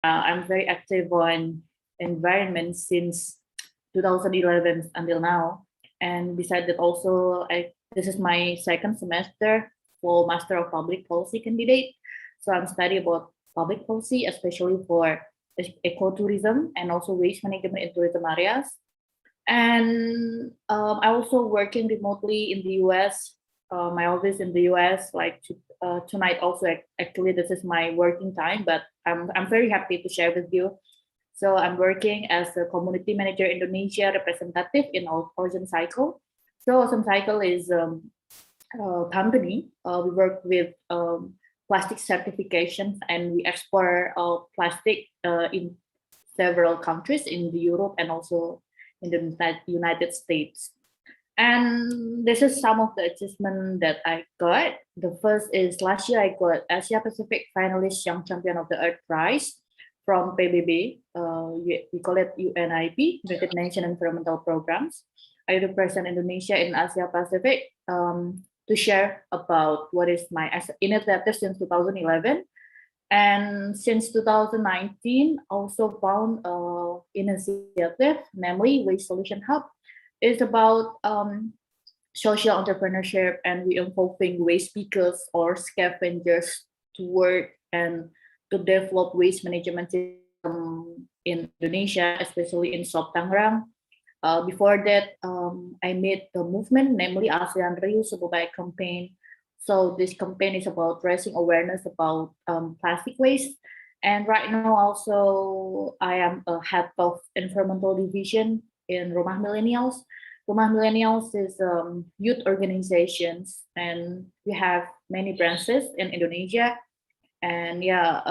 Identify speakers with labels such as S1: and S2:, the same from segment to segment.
S1: I'm very active on environment since 2011 until now. And besides that, also, this is my second semester for Master of Public Policy candidate. So I'm studying about public policy, especially for ecotourism and also waste management in tourism areas. And I also working remotely in the US. My office in the US, like tonight also actually this is my working time, but I'm very happy to share with you. So I'm working as a community manager Indonesia representative in Ocean Cycle. So Ocean Cycle is a company. We work with plastic certifications and we export plastic in several countries in the Europe and also in the United States. And this is some of the achievement that I got. The first is last year I got Asia Pacific Finalist Young Champion of the Earth Prize from PBB. We call it UNIP, United Nations Environmental Programs. I represent Indonesia in Asia Pacific to share about what is my initiative since 2011. And since 2019, also found initiative, namely Waste Solution Hub. It's about social entrepreneurship, and we involving waste pickers or scavengers to work and to develop waste management system in Indonesia, especially in Sop Tangerang. Before that, I made the movement, namely ASEAN Reusable Bag campaign. So this campaign is about raising awareness about plastic waste. And right now also I am a head of environmental division in Rumah Millennials. Rumah Millennials is youth organizations, and we have many branches in Indonesia. And yeah,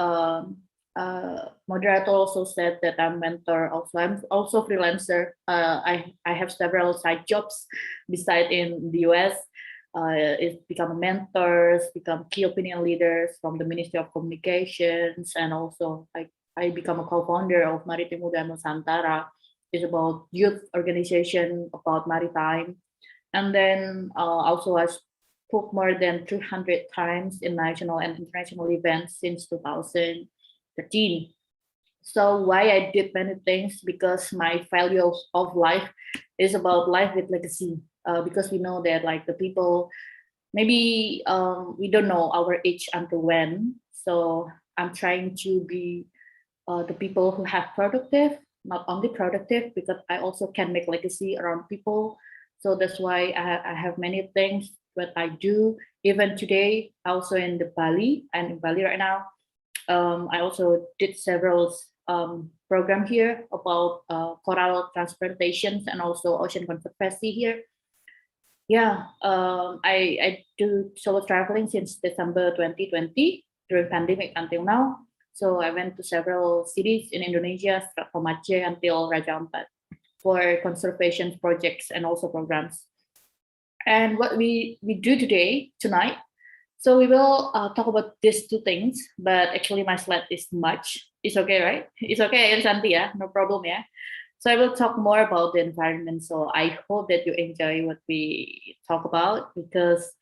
S1: moderator also said that I'm mentor. Also, I'm also freelancer. I have several side jobs beside in the US. Is become mentors, become key opinion leaders from the Ministry of Communications, and also I become a co-founder of Maritim Muda Nusantara. It's about youth organization about maritime, and then also I spoke more than 300 times in national and international events since 2013. So why I did many things, because my value of life is about life with legacy. Because we know that like the people, maybe we don't know our age until when. So I'm trying to be the people who have productive, not only productive, because I also can make legacy around people. So that's why I have many things that I do. Even today, also in the Bali, and in Bali right now, I also did several program here about coral transplantations and also ocean conservation here. Yeah, I do solo traveling since December 2020 during pandemic until now. So I went to several cities in Indonesia, from Aceh until Raja Ampat, for conservation projects and also programs. And what we do tonight, so we will talk about these two things, but actually my slide is much. It's okay, right? It's okay, Santi, yeah? No problem, yeah? So I will talk more about the environment. So I hope that you enjoy what we talk about, because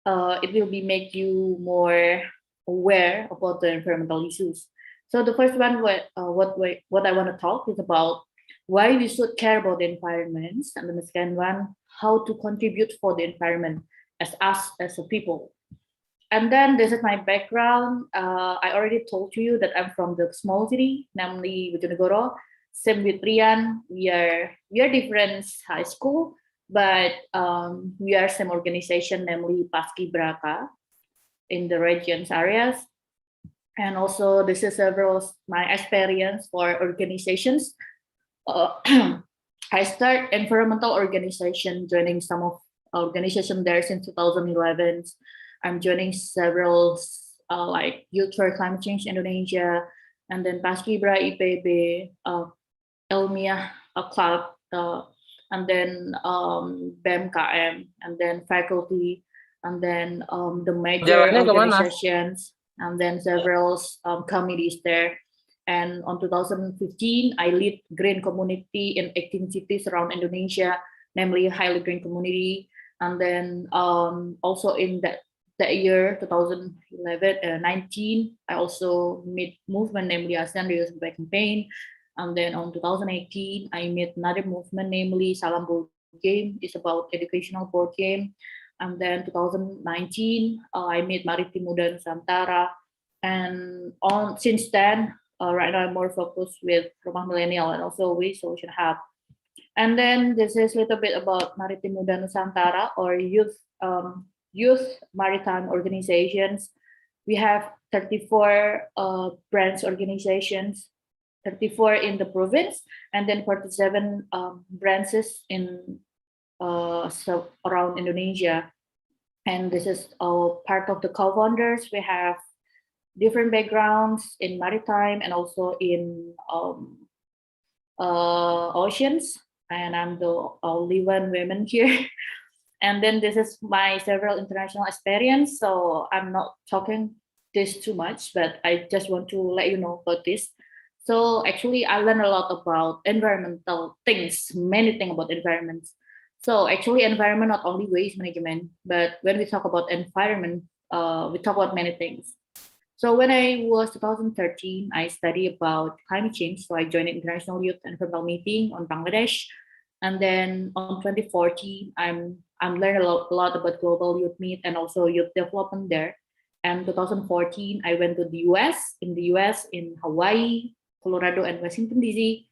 S1: it will be make you more aware about the environmental issues. So the first one, what I want to talk is about why we should care about the environment, and the second one, how to contribute for the environment as us as a people. And then this is my background. I already told you that I'm from the small city, namely Bojonegoro. Same with Rian. We are different high school, but we are same organization, namely Paski Braka, in the regions areas. And also this is several my experience for organizations. I start environmental organization, joining some of organization there since 2011. I'm joining several like Youth for Climate Change Indonesia, and then Paskibra IPB, Elmiah Club, and then BMKM, and then faculty, and then the major
S2: Jalannya kemana?
S1: organizations, and then several committees there. And on 2015, I lead green community in 18 cities around Indonesia, namely highly green community. And then also in that that year, 2011, 19, I also meet movement namely ASEAN Rio Survey Campaign. And then on 2018, I met another movement namely Salam Board Game. It's about educational board game. And then 2019, I met Maritim Muda Nusantara. And on since then, right now I'm more focused with Rumah Millennial and also with Solution Hub. And then this is a little bit about Maritim Muda Nusantara or youth maritime organizations. We have 34 branch organizations, 34 in the province, and then 47 branches in around Indonesia. And this is part of the co-founders. We have different backgrounds in maritime and also in oceans. And I'm the only one woman here. And then this is my several international experience. So I'm not talking this too much, but I just want to let you know about this. So actually, I learned a lot about environmental things, many things about environment. So actually, environment not only waste management, but when we talk about environment, we talk about many things. So when I was 2013, I studied about climate change. So I joined an international youth environmental meeting on Bangladesh. And then on 2014, I'm learning a lot about global youth meet and also youth development there. And 2014, I went to the US, in Hawaii, Colorado, and Washington, D.C.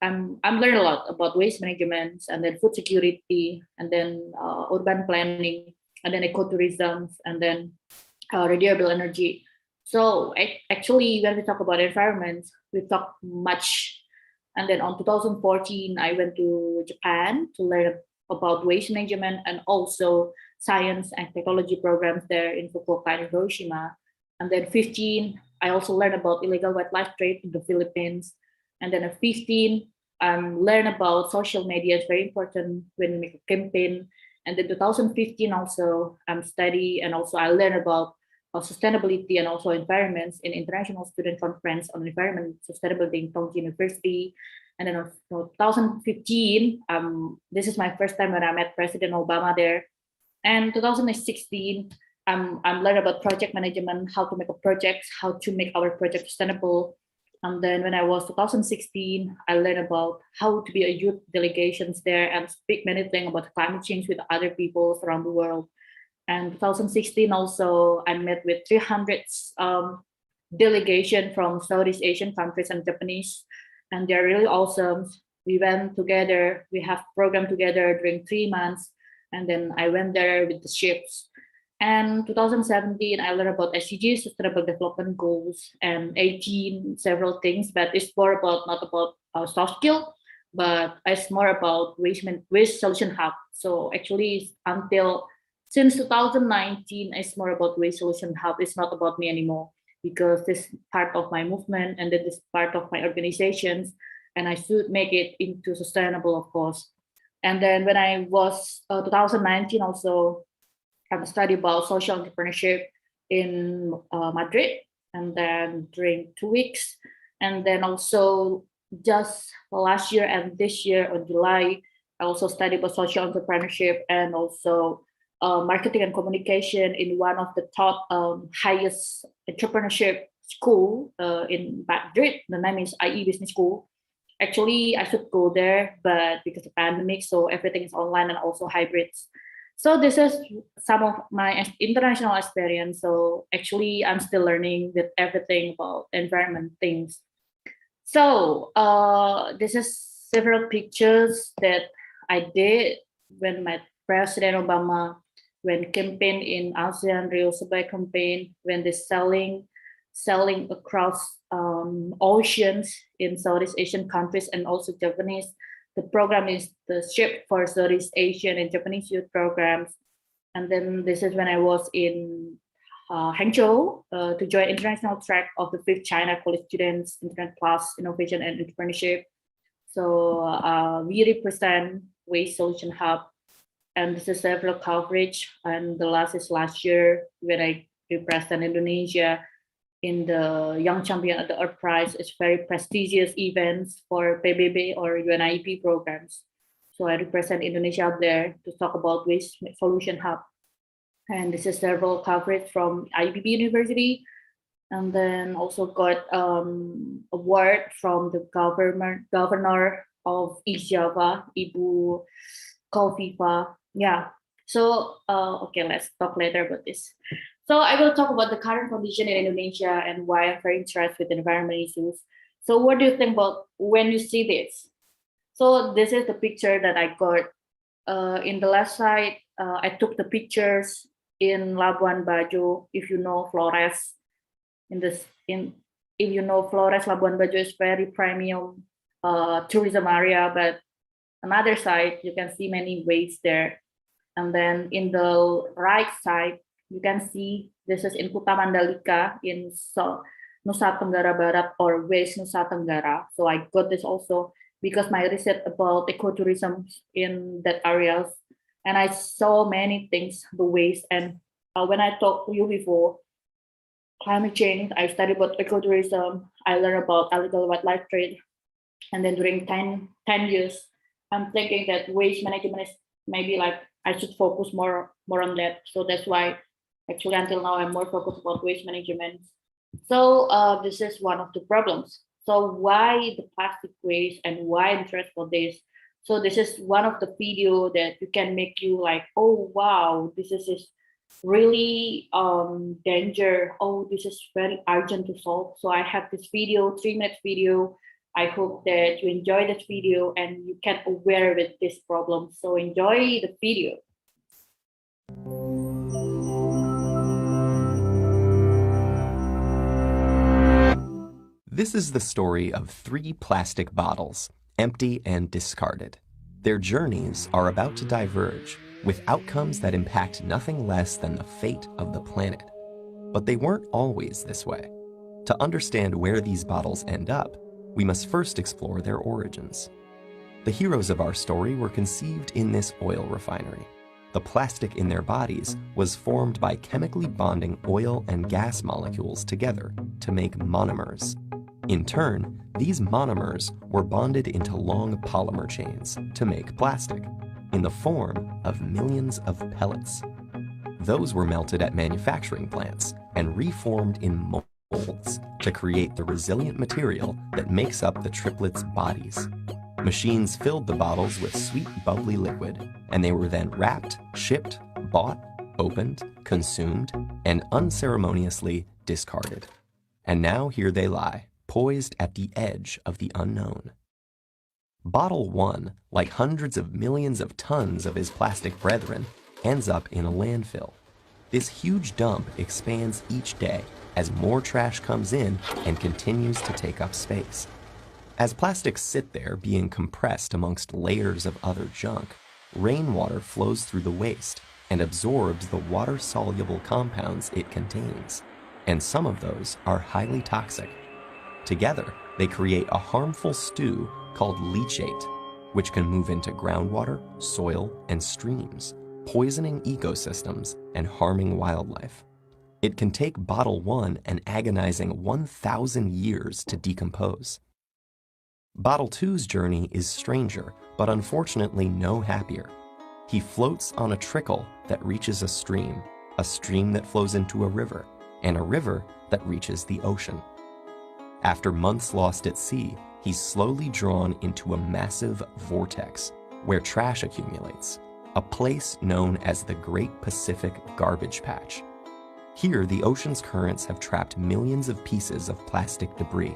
S1: I'm learning a lot about waste management and then food security and then urban planning and then ecotourism and then renewable energy. So actually, when we talk about environment, we talk much. And then on 2014, I went to Japan to learn about waste management and also science and technology programs there in Fukuoka and Hiroshima. And then 15, I also learned about illegal wildlife trade in the Philippines. And then at 15, learn about social media. It's very important when we make a campaign. And then 2015 also study and also I learned about sustainability and also environments in International Student Conference on Environment Sustainability in Tongji University. And then in 2015, this is my first time when I met President Obama there. And 2016, I'm learning about project management, how to make a project, how to make our project sustainable. And then when I was 2016, I learned about how to be a youth delegations there and speak many things about climate change with other people around the world. And 2016 also, I met with 300 delegation from Southeast Asian countries and Japanese, and they're really awesome. We went together, we have program together during 3 months, and then I went there with the ships. And 2017, I learned about SDGs, Sustainable Development Goals, and 18 several things, but it's more about not about soft skill, but it's more about waste solution hub. So actually, since 2019, it's more about Waste Solution Hub. It's not about me anymore because this is part of my movement and this is part of my organizations, and I should make it into sustainable, of course. And then when I was 2019, also I studied about social entrepreneurship in Madrid, and then during 2 weeks, and then also just last year and this year on July, I also studied about social entrepreneurship and also marketing and communication in one of the top highest entrepreneurship school in Madrid. The name is IE Business School. Actually, I should go there, but because of pandemic, so everything is online and also hybrids. So this is some of my international experience. So actually, I'm still learning with everything about environment things. So this is several pictures that I did when my President Obama when campaign in ASEAN Rio Survey campaign when they're selling across oceans in Southeast Asian countries and also Japanese. The program is the Ship for Southeast Asian and Japanese youth programs. And then this is when I was in Hangzhou to join international track of the fifth China College Students Internet Class Innovation and Entrepreneurship. So we represent Waste Solution Hub, and this is several coverage. And the last is last year when I represent Indonesia in the Young Champion at the Earth Prize. It's very prestigious events for PBB or UNIP programs. So I represent Indonesia out there to talk about Waste Solution Hub. And this is several coverage from IBB University, and then also got award from the governor of East Java, Ibu Kofifa. Yeah. So okay, let's talk later about this. So I will talk about the current condition in Indonesia and why I'm very interested with environment issues. So what do you think about when you see this? So this is the picture that I got. In the left side, I took the pictures in Labuan Bajo. If you know Flores, in this in if you know Flores, Labuan Bajo is very premium tourism area. But another side, you can see many waste there. And then in the right side, you can see this is in Kuta Mandalika in Nusa Tenggara Barat or West Nusa Tenggara. So I got this also because my research about ecotourism in that areas, and I saw many things, the waste. And when I talked to you before, climate change, I studied about ecotourism, I learned about illegal wildlife trade, and then during 10 years, I'm thinking that waste management is maybe like I should focus more on that. So that's why actually until now I'm more focused about waste management. So this is one of the problems. So why the plastic waste and why I'm interested for this? So this is one of the video that you can make you like, oh wow, this is really danger. Oh, this is very urgent to solve. So I have this video, 3 minute video. I hope that you enjoy this video and you can aware with this problem. So enjoy the video.
S2: This is the story of 3 plastic bottles, empty and discarded. Their journeys are about to diverge, with outcomes that impact nothing less than the fate of the planet. But they weren't always this way. To understand where these bottles end up, we must first explore their origins. The heroes of our story were conceived in this oil refinery. The plastic in their bodies was formed by chemically bonding oil and gas molecules together to make monomers. In turn, these monomers were bonded into long polymer chains to make plastic, in the form of millions of pellets. Those were melted at manufacturing plants and reformed in molds to create the resilient material that makes up the triplets' bodies. Machines filled the bottles with sweet, bubbly liquid, and they were then wrapped, shipped, bought, opened, consumed, and unceremoniously discarded. And now here they lie, poised at the edge of the unknown. Bottle 1, like hundreds of millions of tons of his plastic brethren, ends up in a landfill. This huge dump expands each day as more trash comes in and continues to take up space. As plastics sit there being compressed amongst layers of other junk, rainwater flows through the waste and absorbs the water-soluble compounds it contains, and some of those are highly toxic. Together, they create a harmful stew called leachate, which can move into groundwater, soil, and streams, poisoning ecosystems and harming wildlife. It can take bottle 1 an agonizing 1,000 years to decompose. Bottle 2's journey is stranger, but unfortunately no happier. He floats on a trickle that reaches a stream that flows into a river, and a river that reaches the ocean. After months lost at sea, he's slowly drawn into a massive vortex where trash accumulates, a place known as the Great Pacific Garbage Patch. Here, the ocean's currents have trapped millions of pieces of plastic debris.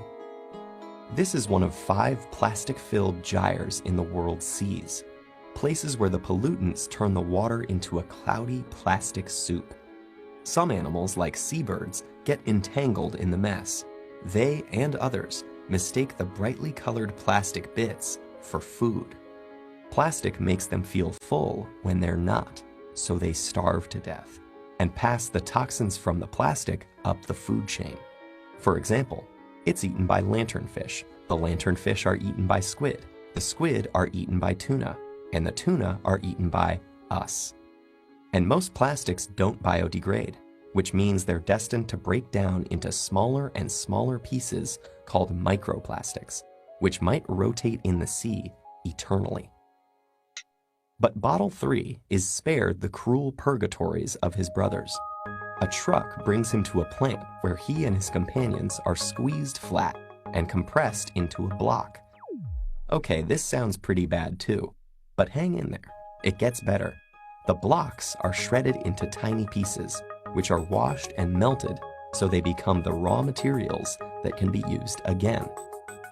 S2: This is one of 5 plastic-filled gyres in the world's seas, places where the pollutants turn the water into a cloudy plastic soup. Some animals, like seabirds, get entangled in the mess. They and others mistake the brightly colored plastic bits for food. Plastic makes them feel full when they're not, so they starve to death and pass the toxins from the plastic up the food chain. For example, it's eaten by lanternfish. The lanternfish are eaten by squid. The squid are eaten by tuna, and the tuna are eaten by us. And most plastics don't biodegrade, which means they're destined to break down into smaller and smaller pieces called microplastics, which might rotate in the sea eternally. But Bottle 3 is spared the cruel purgatories of his brothers. A truck brings him to a plant where he and his companions are squeezed flat and compressed into a block. Okay, this sounds pretty bad too, but hang in there. It gets better. The blocks are shredded into tiny pieces, which are washed and melted so they become the raw materials that can be used again.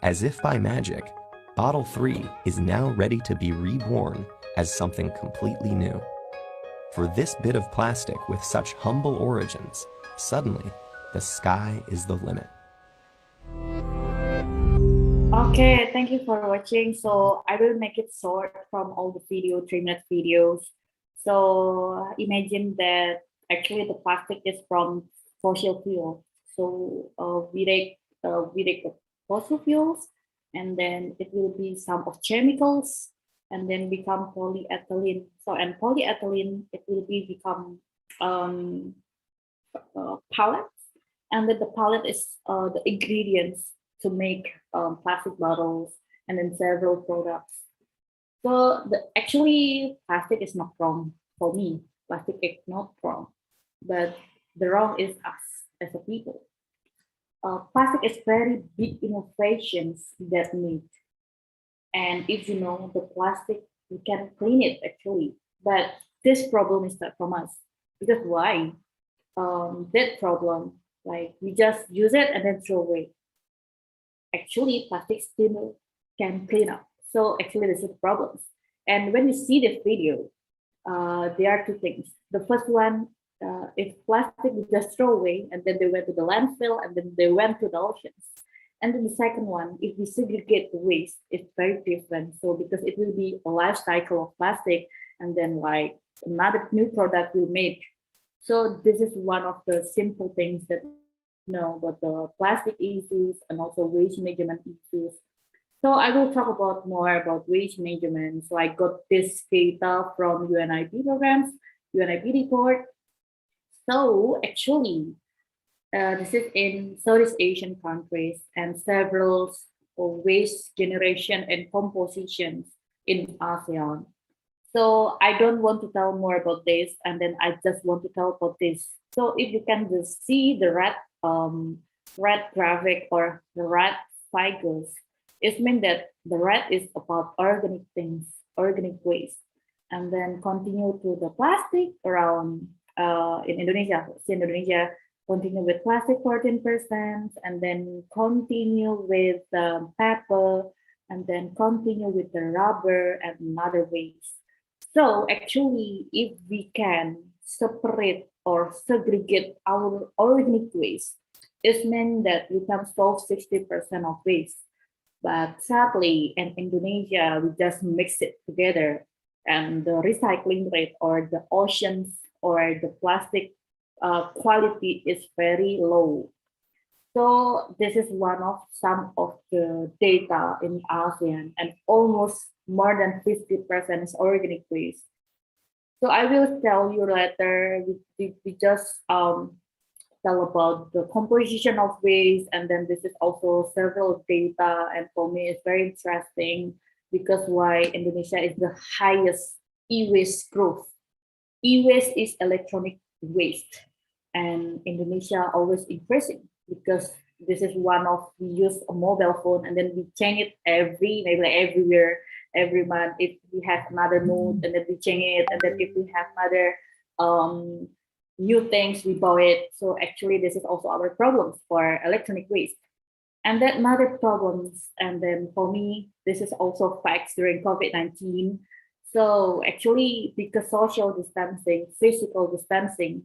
S2: As if by magic, Bottle 3 is now ready to be reborn as something completely new. For this bit of plastic with such humble origins, suddenly, the sky is the limit.
S1: Okay, thank you for watching. So I will make it short from all the 3-minute videos. So imagine that actually the plastic is from fossil fuel. So we take the fossil fuels, and then it will be some of chemicals, and then become polyethylene. So and polyethylene, it will become pellets, and then the pellet is the ingredients to make plastic bottles and then several products. So actually plastic is not wrong for me. Plastic is not wrong, but the wrong is us as a people. Plastic is very big innovations that need. And if you know the plastic, you can clean it actually. But this problem is not from us. Because why? That problem, like we just use it and then throw away. Actually, plastic still can clean up. So actually, this is problems. And when you see this video, there are two things. The first one, if plastic we just throw away and then they went to the landfill and then they went to the oceans. And then the second one, if we segregate the waste, it's very different. So because it will be a life cycle of plastic and then like another new product will make. So this is one of the simple things that know about the plastic issues and also waste management issues. So I will talk about more about waste management. So I got this data from UNIP programs, UNIP report. So actually, this is in Southeast Asian countries and several waste generation and compositions in ASEAN. So I don't want to tell more about this, and then I just want to tell about this. So if you can just see the red graphic or the red figures, it means that the red is about organic things, organic waste, and then continue to the plastic around in Indonesia. In Indonesia, continue with plastic 14%, and then continue with paper, and then continue with the rubber and another waste. So actually, if we can separate or segregate our organic waste, it means that we can solve 60% of waste. But sadly, in Indonesia, we just mix it together, and the recycling rate or the oceans or the plastic quality is very low. So this is one of some of the data in ASEAN, and almost more than 50% is organic waste. So I will tell you later. We just tell about the composition of waste, and then this is also several data. And for me, it's very interesting because why Indonesia is the highest e-waste growth. E-waste is electronic waste, and Indonesia always increasing because this is one of we use a mobile phone and then we change it maybe like everywhere every month. If we have another mood and then we change it, and then if we have another new things we buy it. So actually this is also our problems for electronic waste. And then another problems, and then for me this is also facts during COVID-19. So actually, because social distancing, physical distancing,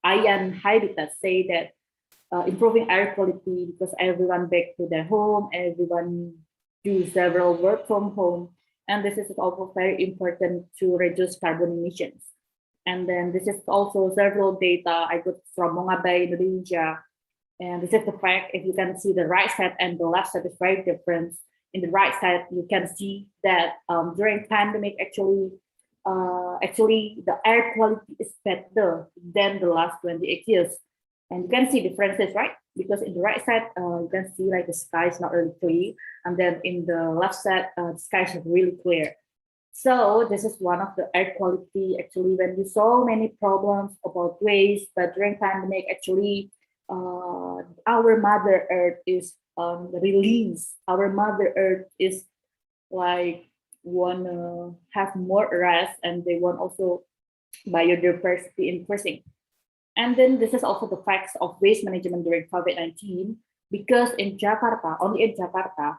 S1: IAN Habitat say that improving air quality because everyone back to their home, everyone do several work from home, and this is also very important to reduce carbon emissions. And then this is also several data I got from Mongabay, Indonesia, and this is the fact. If you can see the right side and the left side is very different. In the right side, you can see that during pandemic, actually the air quality is better than the last 28 years. And you can see differences, right? Because in the right side, you can see like the sky is not really clear. And then in the left side, the sky is really clear. So this is one of the air quality actually when we saw many problems about waste, but during pandemic actually our Mother Earth is released. Our Mother Earth is like wanna have more rest and they want also biodiversity increasing. And then this is also the facts of waste management during COVID-19, because in Jakarta, only in Jakarta,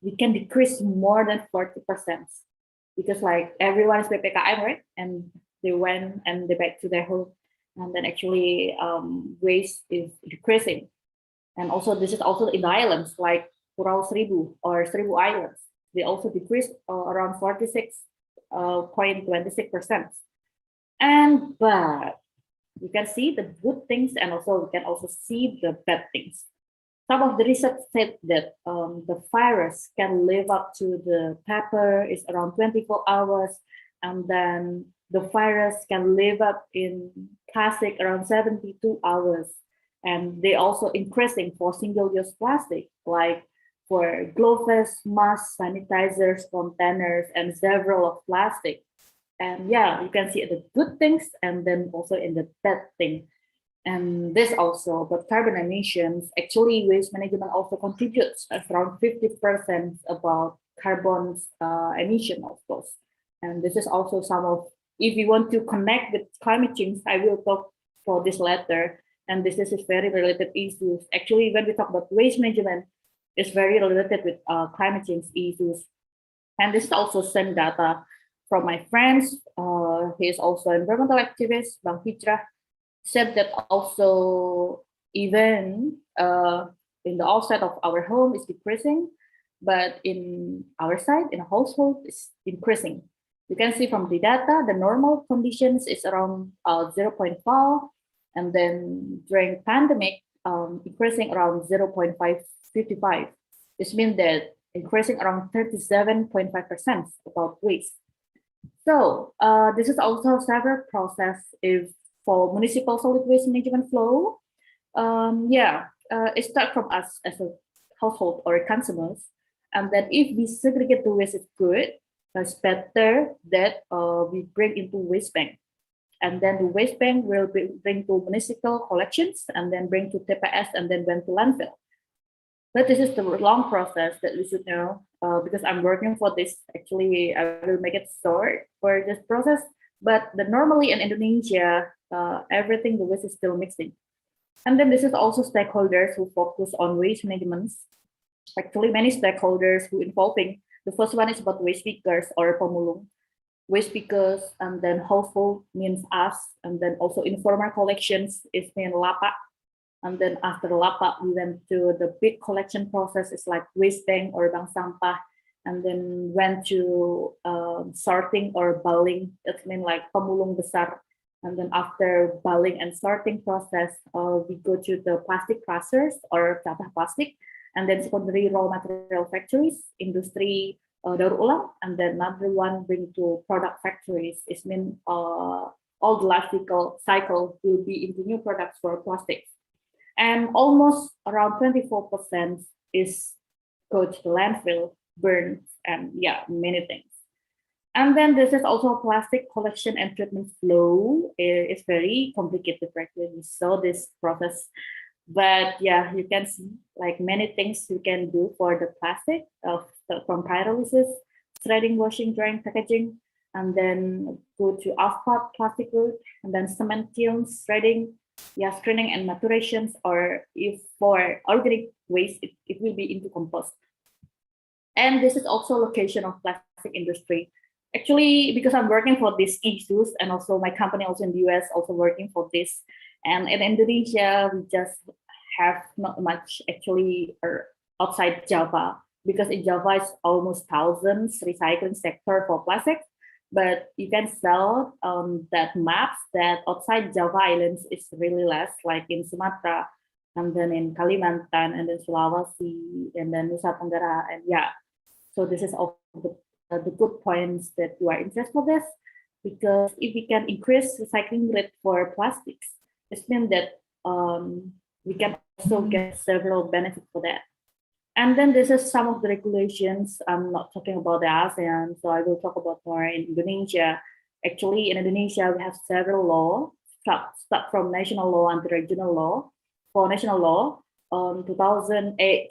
S1: we can decrease more than 40% because like everyone is PPKM, right? And they went and they back to their home. And then actually waste is decreasing. And also this is also in the islands like Pulau Seribu or Seribu Islands. They also decreased around 46.26%. And but you can see the good things and also we can also see the bad things. Some of the research said that the virus can live up to the pepper is around 24 hours, and then the virus can live up in plastic around 72 hours. And they also increasing for single-use plastic, like for gloves, masks, sanitizers, containers, and several of plastic. And yeah, you can see the good things and then also in the bad thing. And this also, but carbon emissions, actually waste management also contributes around 50% about carbon emission, of course. And this is also some of, if you want to connect with climate change, I will talk for this later. And this is very related issues. Actually, when we talk about waste management, it's very related with climate change issues. And this is also same data from my friends. He is also an environmental activist, Bang Fitra, said that also even in the outside of our home is decreasing, but in our side, in a household, is increasing. You can see from the data, the normal conditions is around 0.4, and then during pandemic, increasing around 0.555. This means that increasing around 37.5% about waste. So this is also several process if for municipal solid waste management flow. It starts from us as a household or consumers, and then if we segregate the waste is good, it's better that we bring into waste bank, and then the waste bank will bring to municipal collections, and then bring to TPS, and then went to landfill. But this is the long process that we should know because I'm working for this. Actually, I will make it short for this process. But normally in Indonesia, everything the waste is still mixing. And then this is also stakeholders who focus on waste management. Actually, many stakeholders who involving. The first one is about waste pickers or pemulung. Waste pickers, and then household means us, and then also informal collections is mean lapak. And then after lapak, we went to the big collection process. It's like waste bank or bank sampah, and then went to sorting or baling. That means like pemulung besar. And then after baling and sorting process, we go to the plastic processors or sampah plastic, and then secondary raw material factories, industri daur ulang, and then another one bring to product factories. It means all the life cycle will be into new products for plastics. And almost around 24% is go to the landfill, burns, and yeah, many things. And then this is also plastic collection and treatment flow. It's very complicated practically. So this process, but yeah, you can see like many things you can do for the plastic from pyrolysis, threading, washing, drying, packaging, and then go to asphalt plastic route, and then cement kilns, threading, screening and maturations, or if for organic waste, it will be into compost. And this is also location of plastic industry. Actually, because I'm working for these issues, and also my company also in the US also working for this. And in Indonesia, we just have not much actually outside Java, because in Java is almost thousands recycling sector for plastic. But you can sell that maps that outside Java Islands is really less, like in Sumatra, and then in Kalimantan, and then Sulawesi, and then Nusa Tenggara, and yeah. So this is all the good points that you are interested in this, because if we can increase recycling rate for plastics, it means that we can also get several benefits for that. And then this is some of the regulations. I'm not talking about the ASEAN, so I will talk about more in Indonesia. Actually, in Indonesia, we have several laws, start from national law and regional law. For national law, 2008,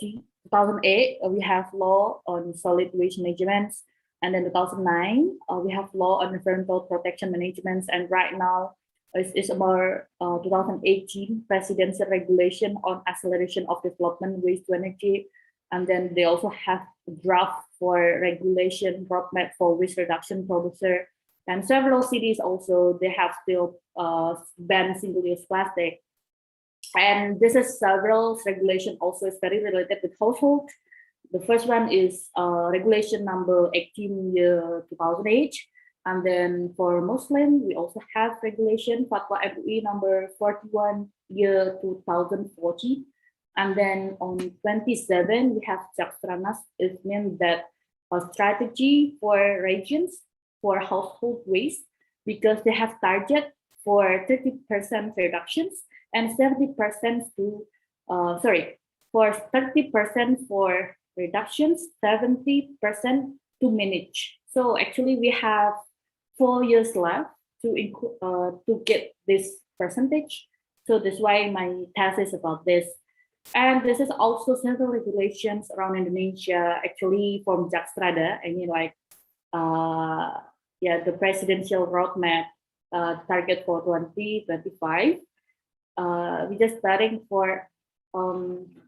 S1: we have law on solid waste management. And then 2009, we have law on environmental protection management. And right now, it's about 2018 presidential regulation on acceleration of development waste to energy. And then they also have a draft for regulation roadmap for waste reduction producer. And several cities also, they have still banned single-use plastic. And this is several regulation also is very related with household. The first one is regulation number 18 year 2008. And then for Muslim, we also have regulation Fatwa MUI number 41 year 2014. And then on 27, we have Jakstranas. It means that a strategy for regions for household waste, because they have target for 30% reductions and 70% to, for 30% for reductions, 70% to manage. So actually we have 4 years left to get this percentage. So that's why my thesis about this. And this is also several regulations around Indonesia, actually from Jakstrada. I mean, like, the presidential roadmap target for 2025. We're just starting for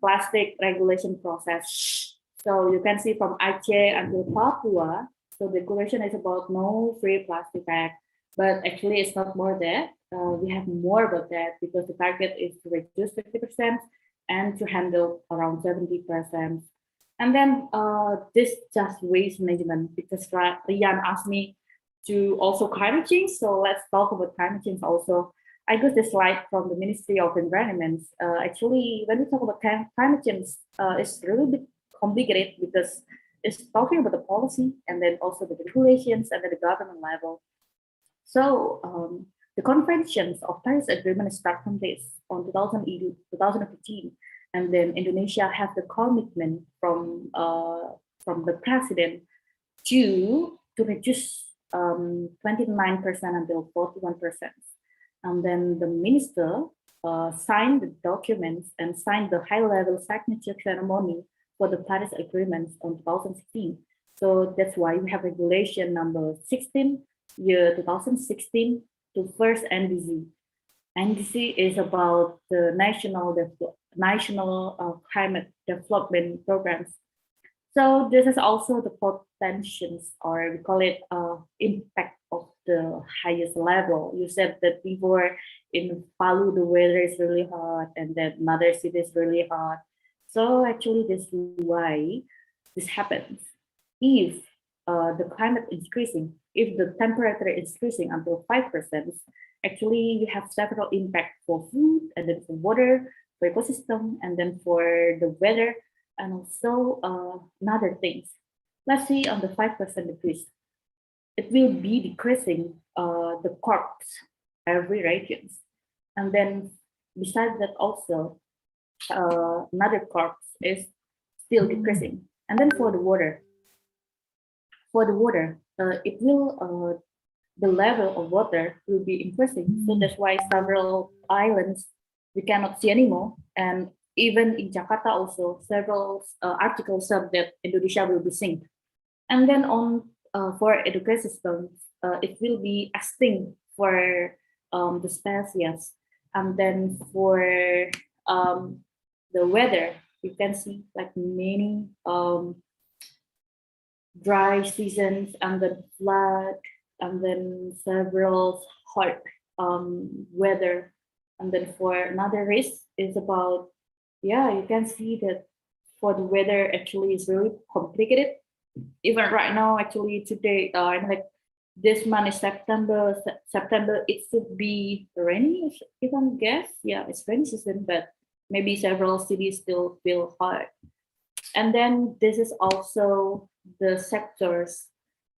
S1: plastic regulation process. So you can see from Aceh until Papua. So the regulation is about no free plastic bag, but actually it's not more that. We have more about that because the target is to reduce 50% and to handle around 70%. And then this just waste management, because Rian asked me to also climate change. So let's talk about climate change also. I got this slide from the Ministry of Environment. Actually, when we talk about climate change, it's really bit complicated because it's talking about the policy and then also the regulations and then the government level. So the conventions of Paris Agreement start from this on 2015, and then Indonesia have the commitment from the president to reduce 29% until 41%. And then the minister signed the documents and signed the high-level signature ceremony for the Paris Agreement on 2016. So that's why we have regulation number 16, year 2016 to first NDC. NDC is about the national climate development programs. So this is also the potentials, or we call it impact of the highest level. You said that before in Palu, the weather is really hot and then another city is really hot. So actually this is why this happens. If the climate is increasing, if the temperature is increasing until 5%, actually we have several impacts for food and then for water, for ecosystem, and then for the weather, and also another things. Let's see on the 5% decrease. It will be decreasing the crops every regions. And then besides that also, another crops is still decreasing. And then for the water, it will, the level of water will be increasing. So that's why several islands we cannot see anymore. And even in Jakarta also, several articles said that Indonesia will be sink. And then on for education systems, it will be extinct for the species. And then for the weather, you can see like many dry seasons and then flood, and then several hot weather. And then for another risk is about, you can see that for the weather actually is really complicated. Even right now, actually today, like this month is September, it should be rainy, if I guess. Yeah, it's rainy season, but maybe several cities still feel hot. And then this is also the sectors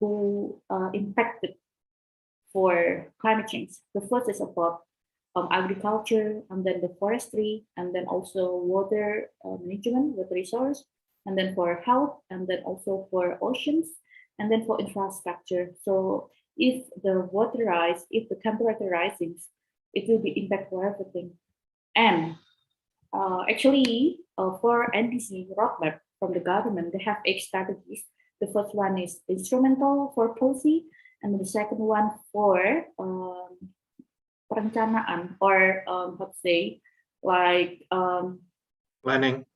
S1: who impacted for climate change. The first is about agriculture, and then the forestry, and then also water management, water resource, and then for health, and then also for oceans, and then for infrastructure. So if the water rise, if the temperature rises, it will be impact for everything. And actually, for NDC roadmap from the government, they have 8 strategies. The first one is instrumental for policy, and the second one for perencanaan, or how to say, like
S3: Planning.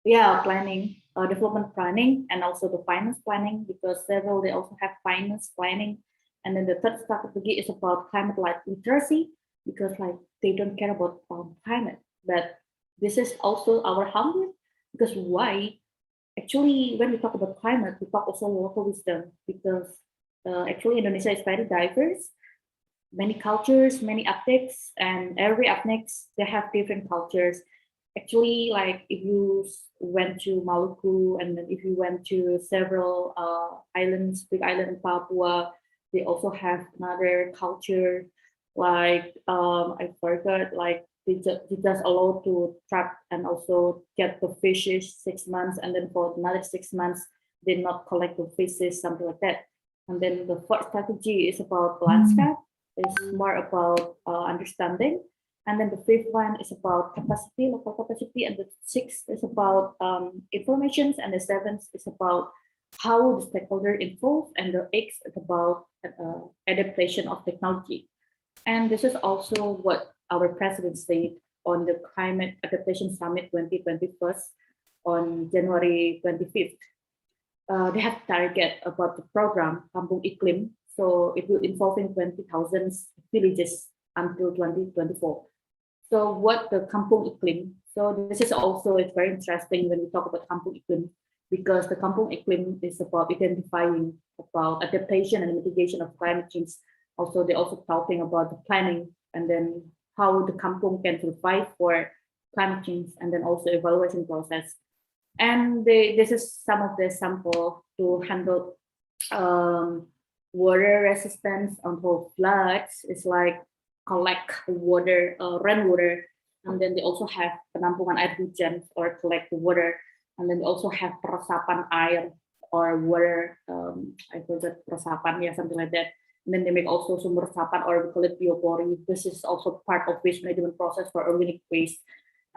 S1: yeah, planning, development planning, and also the finance planning, because several they also have finance planning. And then the third strategy is about climate like literacy, because like they don't care about climate, but this is also our hunger. Because why? Actually, when we talk about climate, we talk also local wisdom, because actually Indonesia is very diverse, many cultures, many ethnics, and every ethnics they have different cultures. Actually, like if you went to Maluku, and then if you went to several islands, big island in Papua, they also have another culture. Like I forgot, like they just allowed to trap and also get the fishes 6 months, and then for another 6 months they not collect the fishes, something like that. And then the fourth strategy is about landscape. It's more about understanding. And then the fifth one is about capacity, local capacity. And the sixth is about informations. And the seventh is about how the stakeholder involved. And the eighth is about adaptation of technology. And this is also what our president said on the Climate Adaptation Summit 2021 on January 25th. They have target about the program Kampung Iklim. So it will involve in 20,000 villages until 2024. So what the Kampung Iklim? So this is also it's very interesting when we talk about Kampung Iklim, because the Kampung Iklim is about identifying about adaptation and mitigation of climate change. Also, they're also talking about the planning, and then how the kampung can survive for climate change, and then also evaluation process. And this is some of the sample to handle water resistance on whole floods. It's like collect water, rainwater, and then they also have penampungan air hujan, or collect the water, and then they also have peresapan air or water. I forgot peresapan, yeah, something like that. And then they make also sumber resapan, or we call it biopori. This is also part of waste management process for organic waste.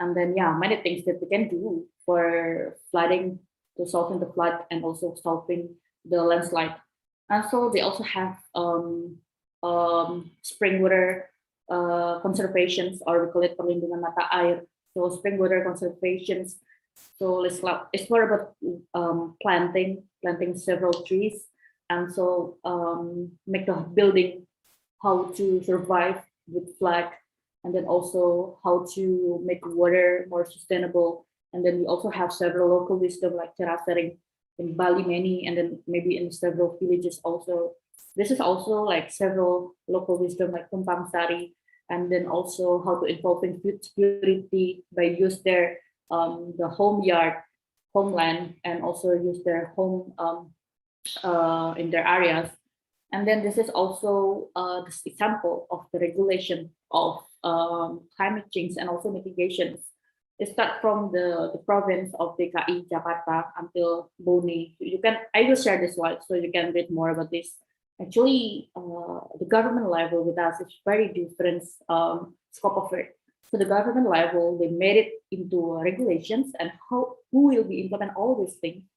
S1: And then yeah, many things that we can do for flooding, to solving the flood, and also solving the landslide. And so they also have spring water conservations, or we call it perlindungan mata air. So spring water conservations. So it's more about planting several trees, and so make the building how to survive with flood, and then also how to make water more sustainable. And then we also have several local wisdom like terasering in Bali many, and then maybe in several villages also. This is also like several local wisdom like Tumpang Sari, and then also how to involve in food security by use their the homeland, and also use their home in their areas. And then this is also this example of the regulation of climate change and also mitigations. It starts from the province of DKI Jakarta until Bone. I will share this slide so you can read more about this. Actually, the government level with us is very different scope of it. So the government level, they made it into regulations, and who will be implement all these things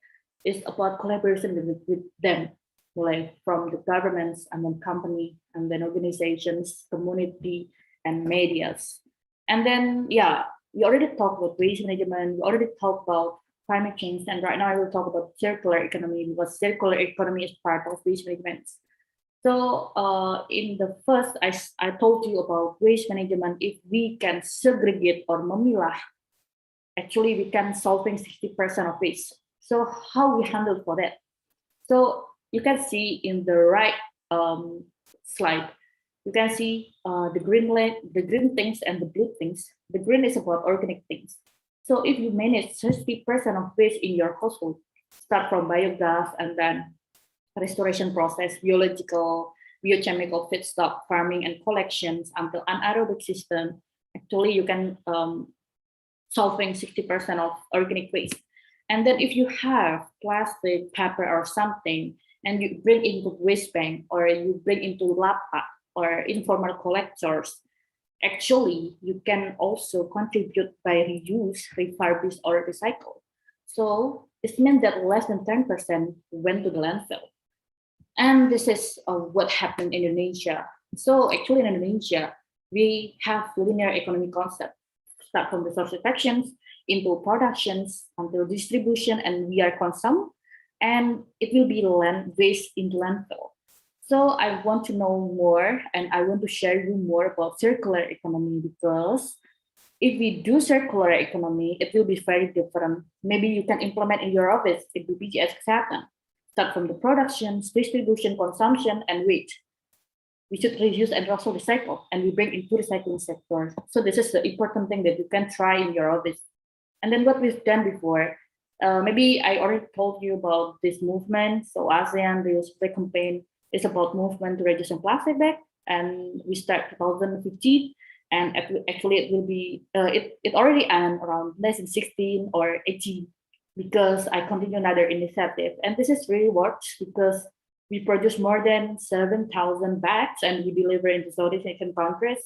S1: is about collaboration with them, like from the governments, and then company, and then organizations, community, and medias. And then, yeah, we already talked about waste management, we already talked about climate change, and right now I will talk about circular economy, because circular economy is part of waste management. So in the first, I told you about waste management. If we can segregate or memilah, actually we can solving 60% of waste. So how we handle for that? So you can see in the right slide, you can see the green things and the blue things. The green is about organic things. So if you manage 60% of waste in your household, start from biogas, and then restoration process, biological, biochemical feedstock, farming and collections, until anaerobic system, actually you can solving 60% of organic waste. And then if you have plastic, paper, or something, and you bring into waste bank or you bring into lapa or informal collectors, actually you can also contribute by reuse, refurbish, or recycle. So it means that less than 10% went to the landfill. And this is what happened in Indonesia. So actually in Indonesia, we have linear economy concept, start from the source extractions into productions until distribution, and we are consumed, and it will be land waste into landfill. So I want to know more, and I want to share you more about circular economy, because if we do circular economy, it will be very different. Maybe you can implement in your office in BPJS Kesehatan. Start from the production, distribution, consumption, and waste. We should reduce and also recycle, and we bring into recycling sector. So this is the important thing that you can try in your office. And then what we've done before, maybe I already told you about this movement. So ASEAN Reuse Play campaign is about movement to reduce plastic bag, and we start 2015. And actually, it will be it already end around 2016 or 18, because I continue another initiative, and this is really works because we produce more than 7,000 bags and we deliver into Southeast Asian countries.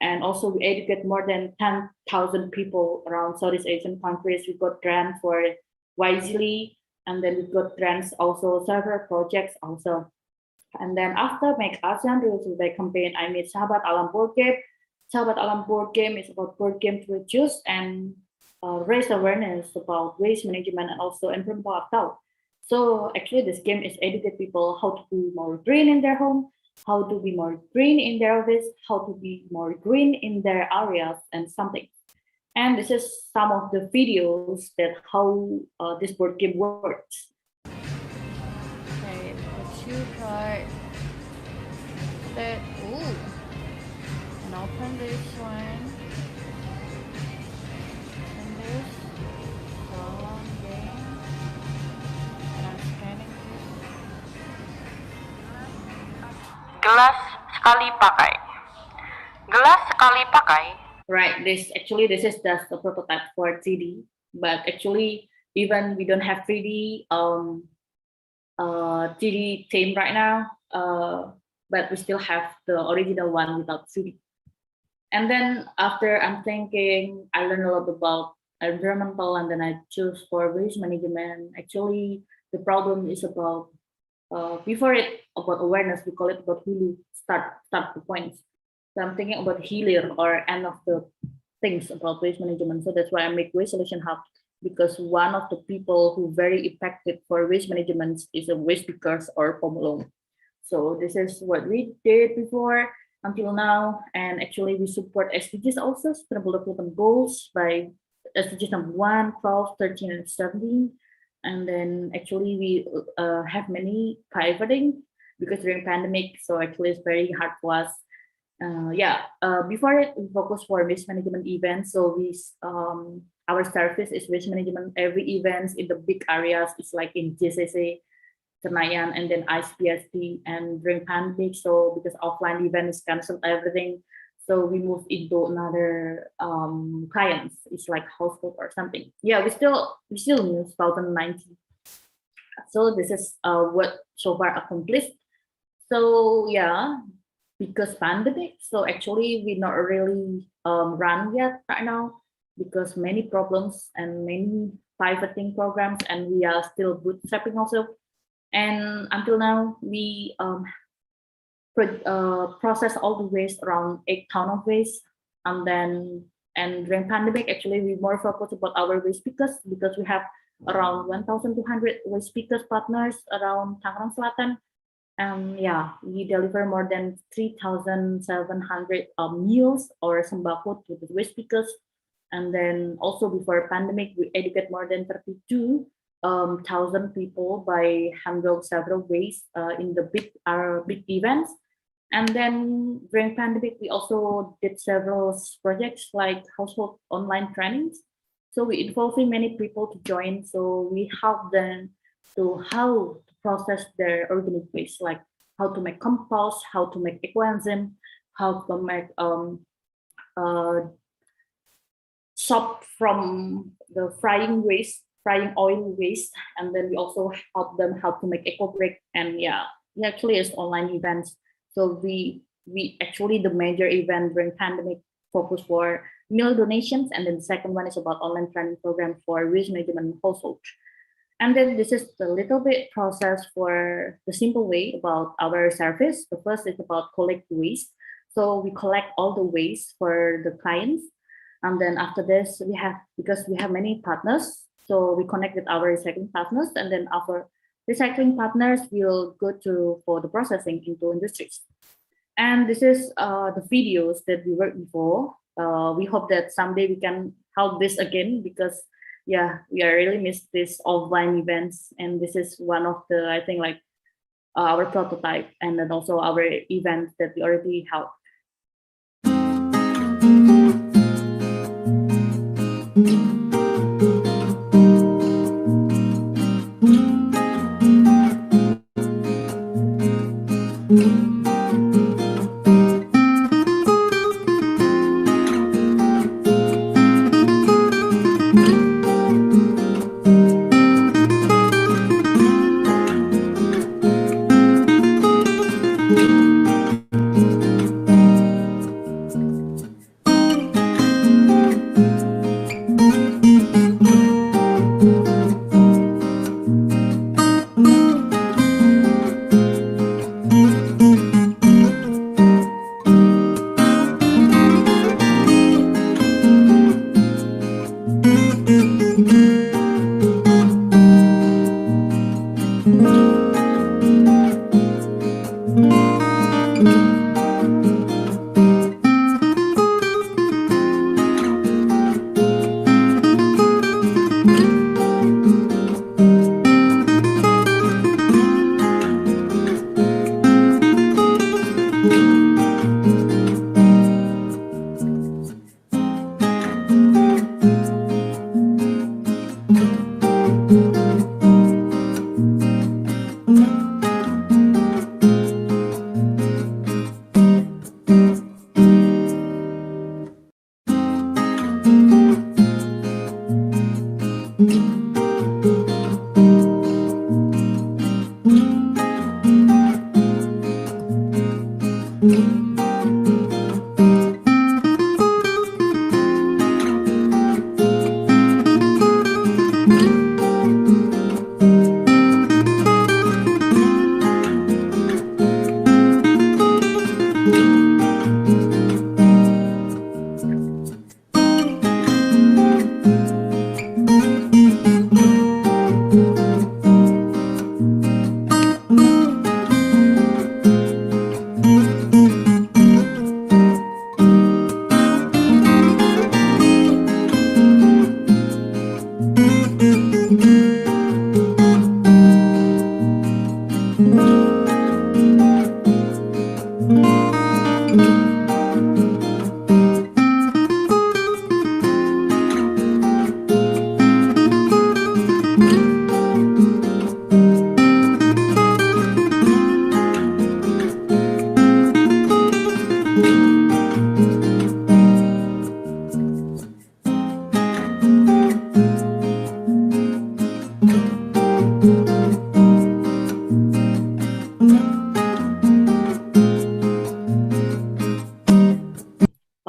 S1: And also we educate more than 10,000 people around Southeast Asian countries. We got grants for Wisely, and then we got grants also several projects also. And then after make ASEAN Reuse Day campaign, I made Sahabat Alam board game. Sahabat Alam board game is about board game to reduce and raise awareness about waste management and also environmental activity. So actually this game is educate people how to be more green in their home, how to be more green in their office, how to be more green in their areas and something. And this is some of the videos that how this board game works.
S4: Okay, the two card that and open this one and this long game, and I'm scanning this.
S5: Gelas sekali pakai. Gelas sekali pakai.
S1: Right, this is just a prototype for 3D, but actually even we don't have 3D 3D theme right now, but we still have the original one without 3D. And then after I'm thinking, I learned a lot about environmental, and then I choose for waste management. Actually, the problem is about before it about awareness, we call it about hulu, start the points. So I'm thinking about healer or end of the things about waste management. So that's why I make Waste Solution Hub, because one of the people who very effective for waste management is a waste pickers or pemulung. So this is what we did before until now. And actually we support SDGs also, Sustainable Development Goals, by SDGs number 1, 12, 13, and 17. And then actually we have many pivoting because during pandemic, so actually it's very hard for us. Before it, we focus for waste management events. So we our service is waste management. Every events in the big areas is like in JCC, Senayan, and then ICPST. And during pandemic, so because offline event is canceled everything, so we moved into another clients. It's like household or something. Yeah, we still use 2019. So this is what so far accomplished. So yeah, because pandemic, so actually we not really run yet right now because many problems and many pivoting programs, and we are still bootstrapping also. And until now, we process all the waste, around 8 tons of waste, and during pandemic, actually we more focus about our waste pickers because we have around 1,200 waste pickers partners around Tangerang Selatan. We deliver more than 3,700 meals or sembako to the waste pickers. And then also before pandemic, we educate more than 32,000 people by handle several ways in the big events. And then during pandemic, we also did several projects like household online trainings. So we involving many people to join. So we help them to how to process their organic waste, like how to make compost, how to make ecoenzyme, how to make soap from the frying waste frying oil waste, and then we also help them how to make eco brick. And actually it's online events. So we actually the major event during pandemic focus for meal donations, and then the second one is about online training program for waste management household. And then this is the little bit process for the simple way about our service. The first is about collect waste. So we collect all the waste for the clients. And then after this, because we have many partners, so we connect with our recycling partners. And then our recycling partners will go to for the processing into industries. And this is the videos that we worked before. We hope that someday we can help this again, because we are really miss this offline events, and this is one of the, I think, like our prototype, and then also our event that we already held.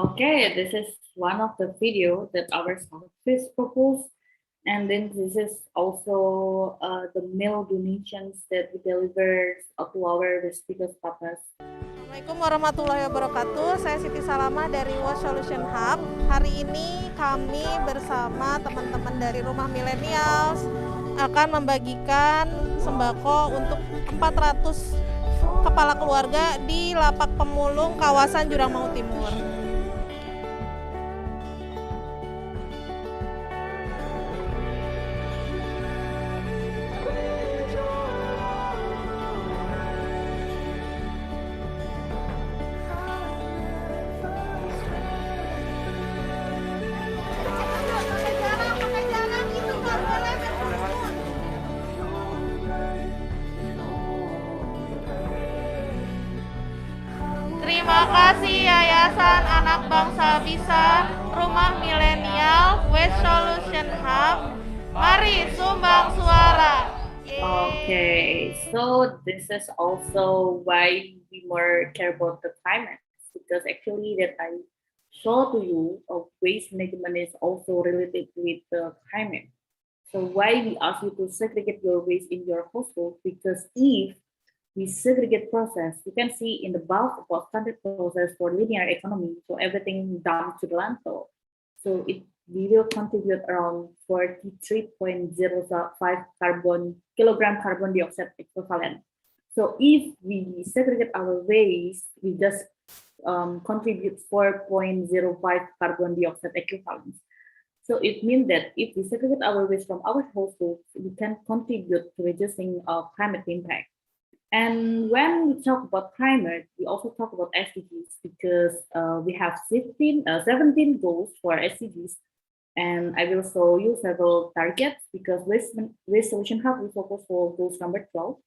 S1: Okay, this is one of the video that our service proposed, and then this is also the meal donations that we deliver to our speakers partners.
S6: Assalamualaikum warahmatullahi wabarakatuh. Saya Siti Salamah dari Wash Solution Hub. Hari ini kami bersama teman-teman dari Rumah Millennials akan membagikan sembako untuk 400 kepala keluarga di Lapak Pemulung kawasan Jurang Mau Timur. Terima kasih Yayasan Anak Bangsa Bisa, Rumah Milenial, Waste Solution Hub Mari sumbang suara.
S1: Okay, so this is also why we more care about the climate, because actually that I show to you of waste management is also related with the climate. So why we ask you to segregate your waste in your household? Because if we segregate process, you can see in the bulk about standard process for linear economy, so everything dumped to the landfill. So it we will contribute around 43.05 kilogram carbon dioxide equivalent. So if we segregate our waste, we just contribute 4.05 carbon dioxide equivalent. So it means that if we segregate our waste from our households, we can contribute to reducing our climate impact. And when we talk about climate, we also talk about SDGs because we have 17 goals for SDGs. And I will show you several targets because Waste Solution Hub we focus for goals number 12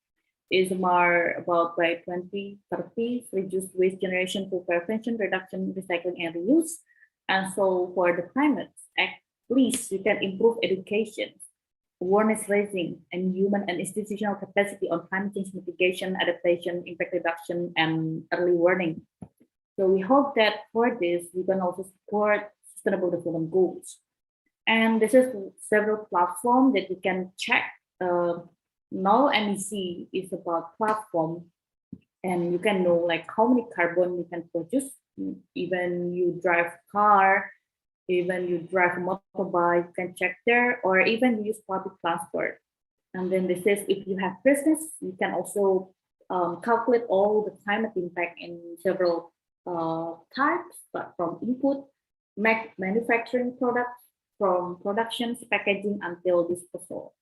S1: is more about by 2030 reduce waste generation through prevention, reduction, recycling, and reuse. And so for the climate, at least you can improve education, awareness raising, and human and institutional capacity on climate change mitigation, adaptation, impact reduction, and early warning. So we hope that for this, we can also support sustainable development goals. And this is several platforms that you can check. Now NEC is about platform, and you can know like how many carbon you can produce. Even you drive car, even you drive a motorbike, you can check there, or even use public transport. And then this is if you have business, you can also calculate all the climate impact in several types, but from input, manufacturing products, from productions, packaging until disposal.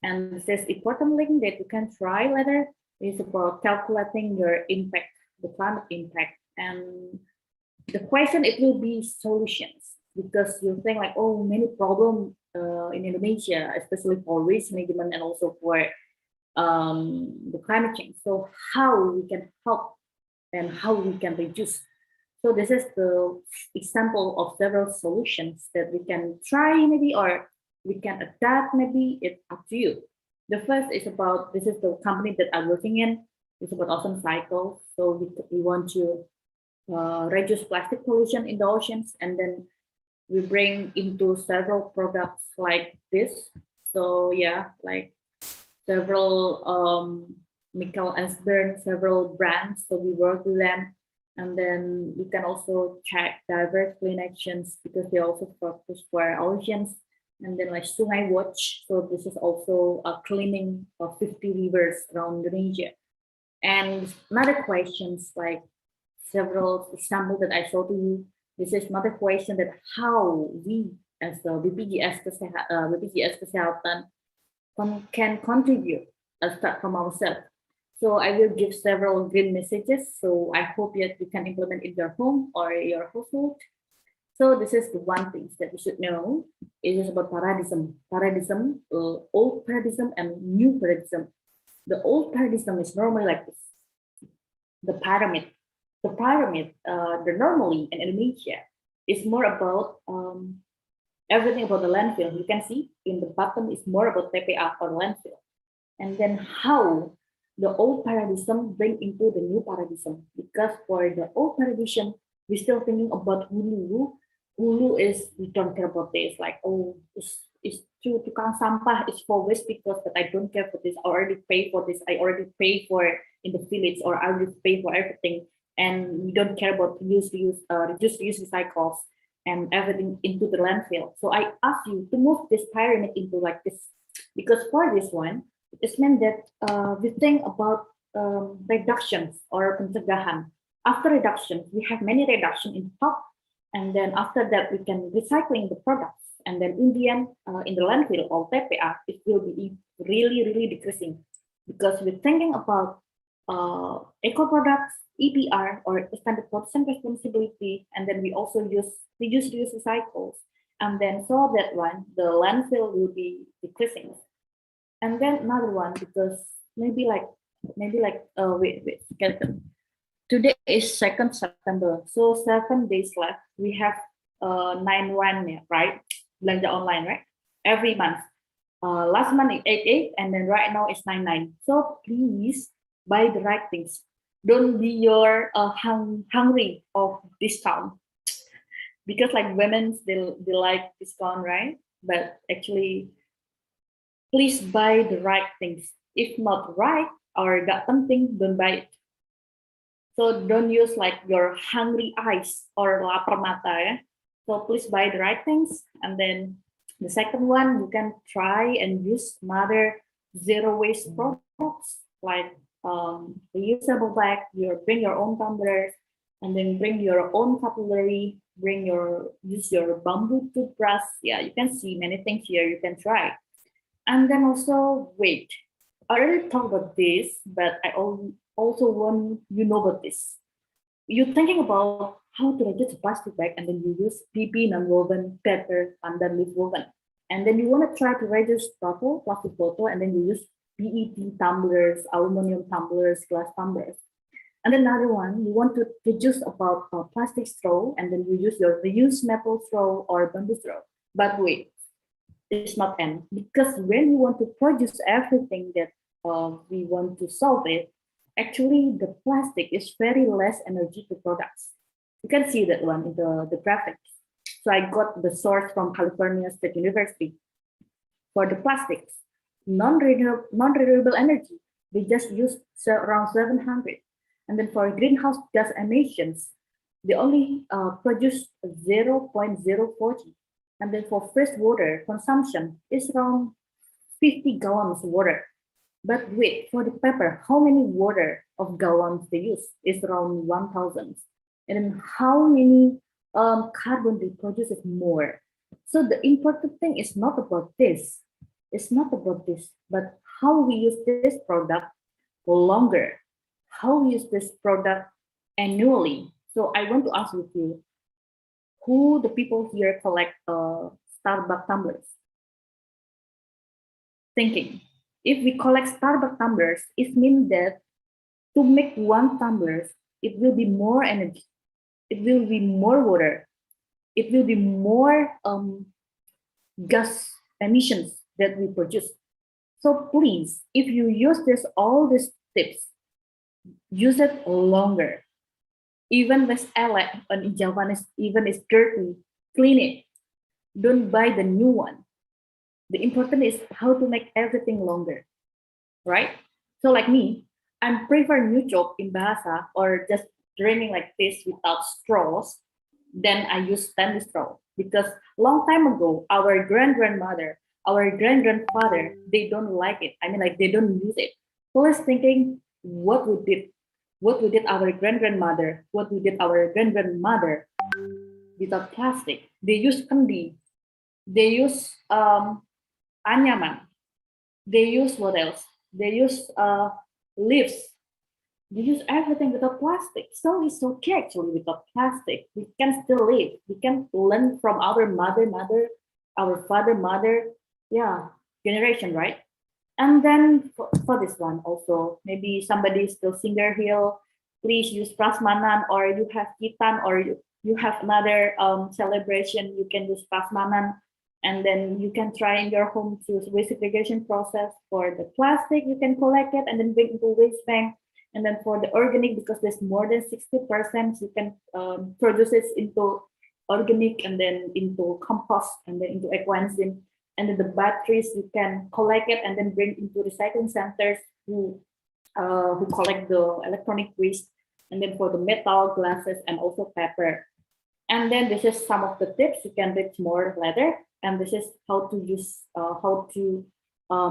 S1: And this is important link that you can try later is about calculating your impact, the climate impact. And the question, it will be solutions because you think like, oh, many problems in Indonesia, especially for waste management and also for the climate change. So how we can help and how we can reduce. So this is the example of several solutions that we can try maybe, or we can adapt maybe, it's up to you. The first is about, this is the company that I'm working in, it's about Ocean Cycle. So we want to reduce plastic pollution in the oceans, and then we bring into several products like this. So yeah, like several Michael Asburn, several brands. So we work with them. And then you can also check diverse clean actions because they also focus for oceans. And then like Sungai Watch. So this is also a cleaning of 50 rivers around Indonesia. And another questions like several examples that I showed to you. This is another question that how we as a BPJS Kesehatan can contribute, start from ourselves. So I will give several green messages. So I hope that you can implement in your home or your household. So this is the one thing that you should know. It is about paradigm, old paradigm and new paradigm. The old paradigm is normally like this. The pyramid, the normally in Indonesia is more about everything about the landfill. You can see in the bottom is more about TPA or landfill. And then how the old paradigm bring into the new paradigm, because for the old paradigm, we're still thinking about hulu. Hulu is, we don't care about this, like, oh, it's to tukang sampah, it's for waste because but I don't care for this, I already pay for this, I already pay for in the village, or I already pay for everything. And we don't care about reduce, recycles, and everything into the landfill. So I ask you to move this pyramid into like this, because for this one, it meant that we think about reductions or pencegahan. After reduction, we have many reduction in top, and then after that we can recycling the products, and then in the end, in the landfill or TPA, it will be really decreasing, because we're thinking about eco products, EPR or standard production responsibility, and then we also use reduce recycles, and then so that one the landfill will be decreasing. And then another one, because maybe like wait, today is 2nd September, so 7 days left. We have 9/1, right? Belanja online, right? Every month. Last month it 88, and then right now it's 99. So please buy the right things. Don't be your hungry of discount, because like women they like discount, right? But actually, please buy the right things. If not right or got something, don't buy it. So don't use like your hungry eyes or lapar mata, yeah? So please buy the right things. And then the second one, you can try and use another zero waste products like reusable bag. You bring your own tumblers, and then bring your own cutlery. Use your bamboo toothbrush. Yeah, you can see many things here. You can try. And then also wait. I already talked about this, but also want you know about this. You're thinking about how to reduce a plastic bag, and then you use PP non-woven paper pandan leaf woven. And then you want to try to reduce plastic bottle, and then you use PET tumblers, aluminum tumblers, glass tumblers. And then another one, you want to reduce about plastic straw, and then you use your reused metal straw or bamboo straw. But wait, it's not end, because when you want to produce everything that we want to solve it, actually the plastic is very less energy to products. You can see that one in the graphics. So I got the source from California State University. For the plastics, non-renewable energy, they just use around 700. And then for greenhouse gas emissions, they only produce 0.040. And then for first water consumption, it's around 50 gallons of water. But wait, for the paper, how many water of gallons they use? It's around 1,000. And then how many carbon they produce is more. So the important thing is not about this. It's not about this, but how we use this product longer. How we use this product annually. So I want to ask with you, who the people here collect Starbucks tumblers? Thinking, if we collect Starbucks tumblers, it means that to make one tumbler, it will be more energy, it will be more water, it will be more gas emissions that we produce. So please, if you use all these tips, use it longer. Even with elek, in Japanese, even it's dirty, clean it. Don't buy the new one. The important is how to make everything longer, right? So like me, I prefer new chop in bahasa or just drinking like this without straws. Then I use stainless straw, because long time ago, our grandmother, our grandfather, they don't like it. I mean, like they don't use it. So I was thinking, what we did our grandmother, what we did our grandmother without plastic. They use kendi, they use anyaman, they use what else? They use leaves. They use everything without plastic. So it's okay actually without plastic. We can still live. We can learn from our mother, our father, mother, yeah, generation, right? And then for this one also, maybe somebody is still Singer Hill, please use Prasmanan, or you have Kitan, or you have another celebration, you can use Prasmanan. And then you can try in your home to waste segregation process. For the plastic, you can collect it and then bring it to waste bank. And then for the organic, because there's more than 60%, you can produce it into organic and then into compost and then into ecoenzyme. And then the batteries, you can collect it and then bring into recycling centers who collect the electronic waste. And then for the metal, glasses, and also paper. And then this is some of the tips. You can read more later. And this is how to use,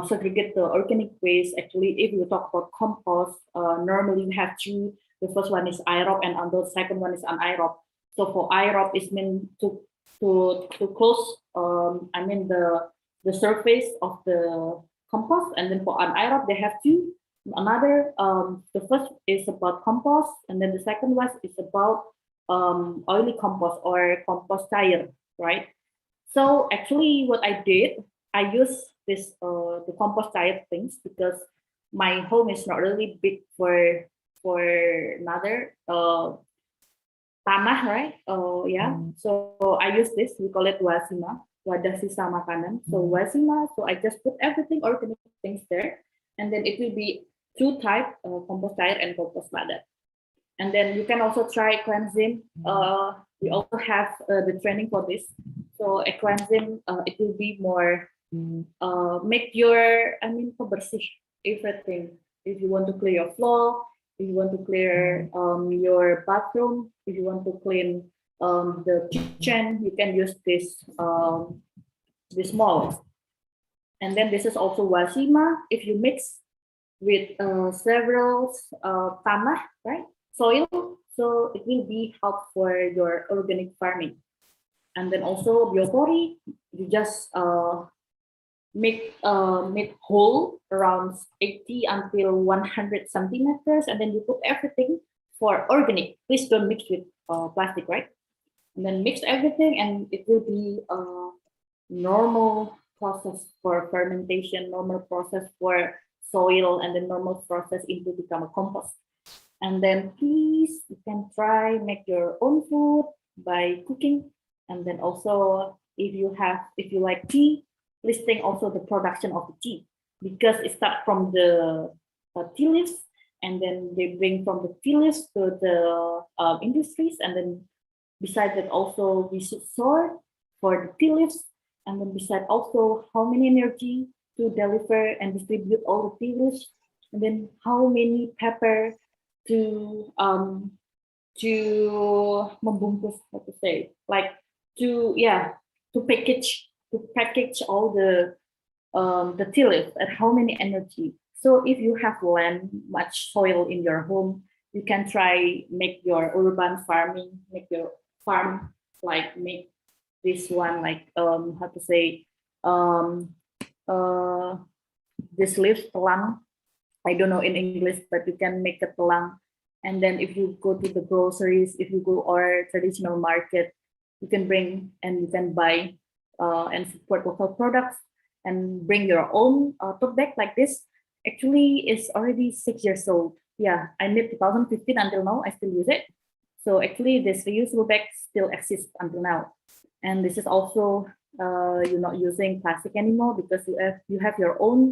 S1: segregate the organic waste. Actually, if you talk about compost, normally we have two. The first one is aerob, and the second one is anaerob. So for aerob, it's meant to close, the surface of the compost. And then for anaerob, they have two. Another, the first is about compost, and then the second one is about oily compost or compost cair, right? So actually, what I did, I used this the compost cair things, because my home is not really big for another tanah, right? Yeah. So I use this. We call it wasima. wadah sisa makanan. So wasima. So I just put everything organic things there, and then it will be two type, compost cair and compost padat. And then you can also try Ecoenzyme. We also have the training for this. So Ecoenzyme, it will be more make your, pembersih everything. If you want to clear your floor, if you want to clear your bathroom, if you want to clean the kitchen, you can use this mold. And then this is also wasima. If you mix with several tanah, right, soil, so it will be help for your organic farming. And then also biopori, you just make hole around 80 until 100 centimeters, and then you put everything for organic. Please don't mix with plastic, right? And then mix everything, and it will be a normal process for fermentation, normal process for soil, and then normal process into become a compost. And then please, you can try make your own food by cooking. And then also, if you like tea, listing also the production of the tea, because it starts from the tea leaves, and then they bring from the tea leaves to the industries, and then beside that also we should sort for the tea leaves, and then beside also how many energy to deliver and distribute all the tea leaves, and then how many pepper to membungkus, how to say, like to package all the tea leaves, and how many energy. So if you have land, much soil in your home, you can try make your urban farming, make your farm like make this one like how to say this leaves telang. I don't know in English, but you can make a telang. And then if you go to the groceries, if you go or traditional market, you can bring and you can buy and support local products and bring your own tote bag like this. Actually, it's already 6 years old. Yeah, I made 2015 until now. I still use it. So actually, this reusable bag still exists until now. And this is also you're not using plastic anymore, because you have your own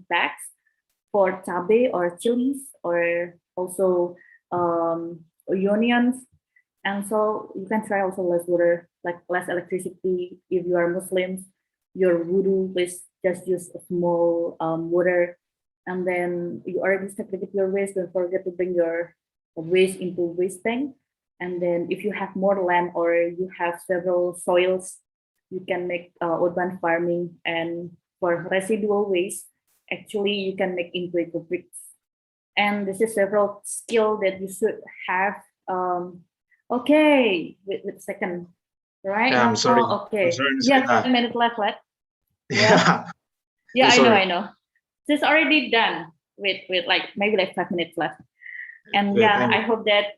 S1: bags for cabe or chilies, or also onions. And so you can try also less water, like less electricity. If you are Muslims, your wudu, please just use a small water. And then you already segregate your waste. Don't forget to bring your waste into waste bank. And then if you have more land or you have several soils, you can make urban farming. And for residual waste, actually you can make into eco bricks. And this is several skill that you should have. Okay, wait a second, right?
S3: Yeah, I'm sorry.
S1: Okay,
S3: I'm sorry to say
S1: yeah,
S3: that.
S1: 10 minutes left.
S3: Yeah.
S1: Yeah,
S3: I'm sorry.
S1: I know. It's already done with like maybe like 5 minutes left. And
S3: Yeah,
S1: yeah,
S3: thank you.
S1: I hope that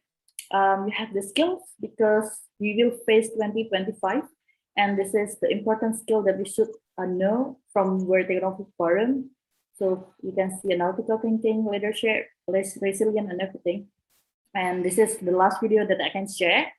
S1: you have the skills, because we will face 2025, and this is the important skill that we should know from World Economic Forum. So you can see analytical thinking, leadership, resilient, and everything. And this is the last video that I can share.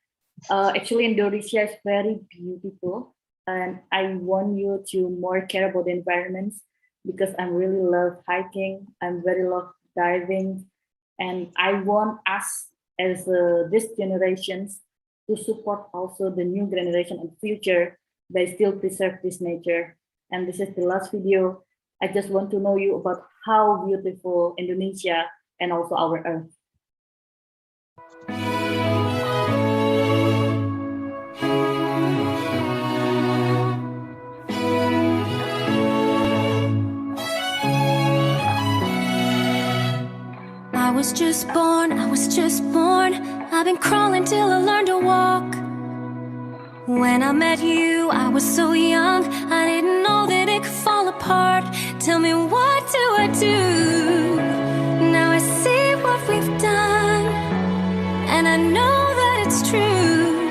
S1: Actually, Indonesia is very beautiful, and I want you to more care about the environment, because I really love hiking. I'm very love diving, and I want us as this generations to support also the new generation and future by still preserve this nature. And this is the last video. I just want to know you about how beautiful Indonesia and also our earth.
S7: I was just born. I've been crawling till I learned to walk. When I met you, I was so young. I didn't know that it could fall apart. Tell me, what do I do? Now I see what we've done, and I know that it's true.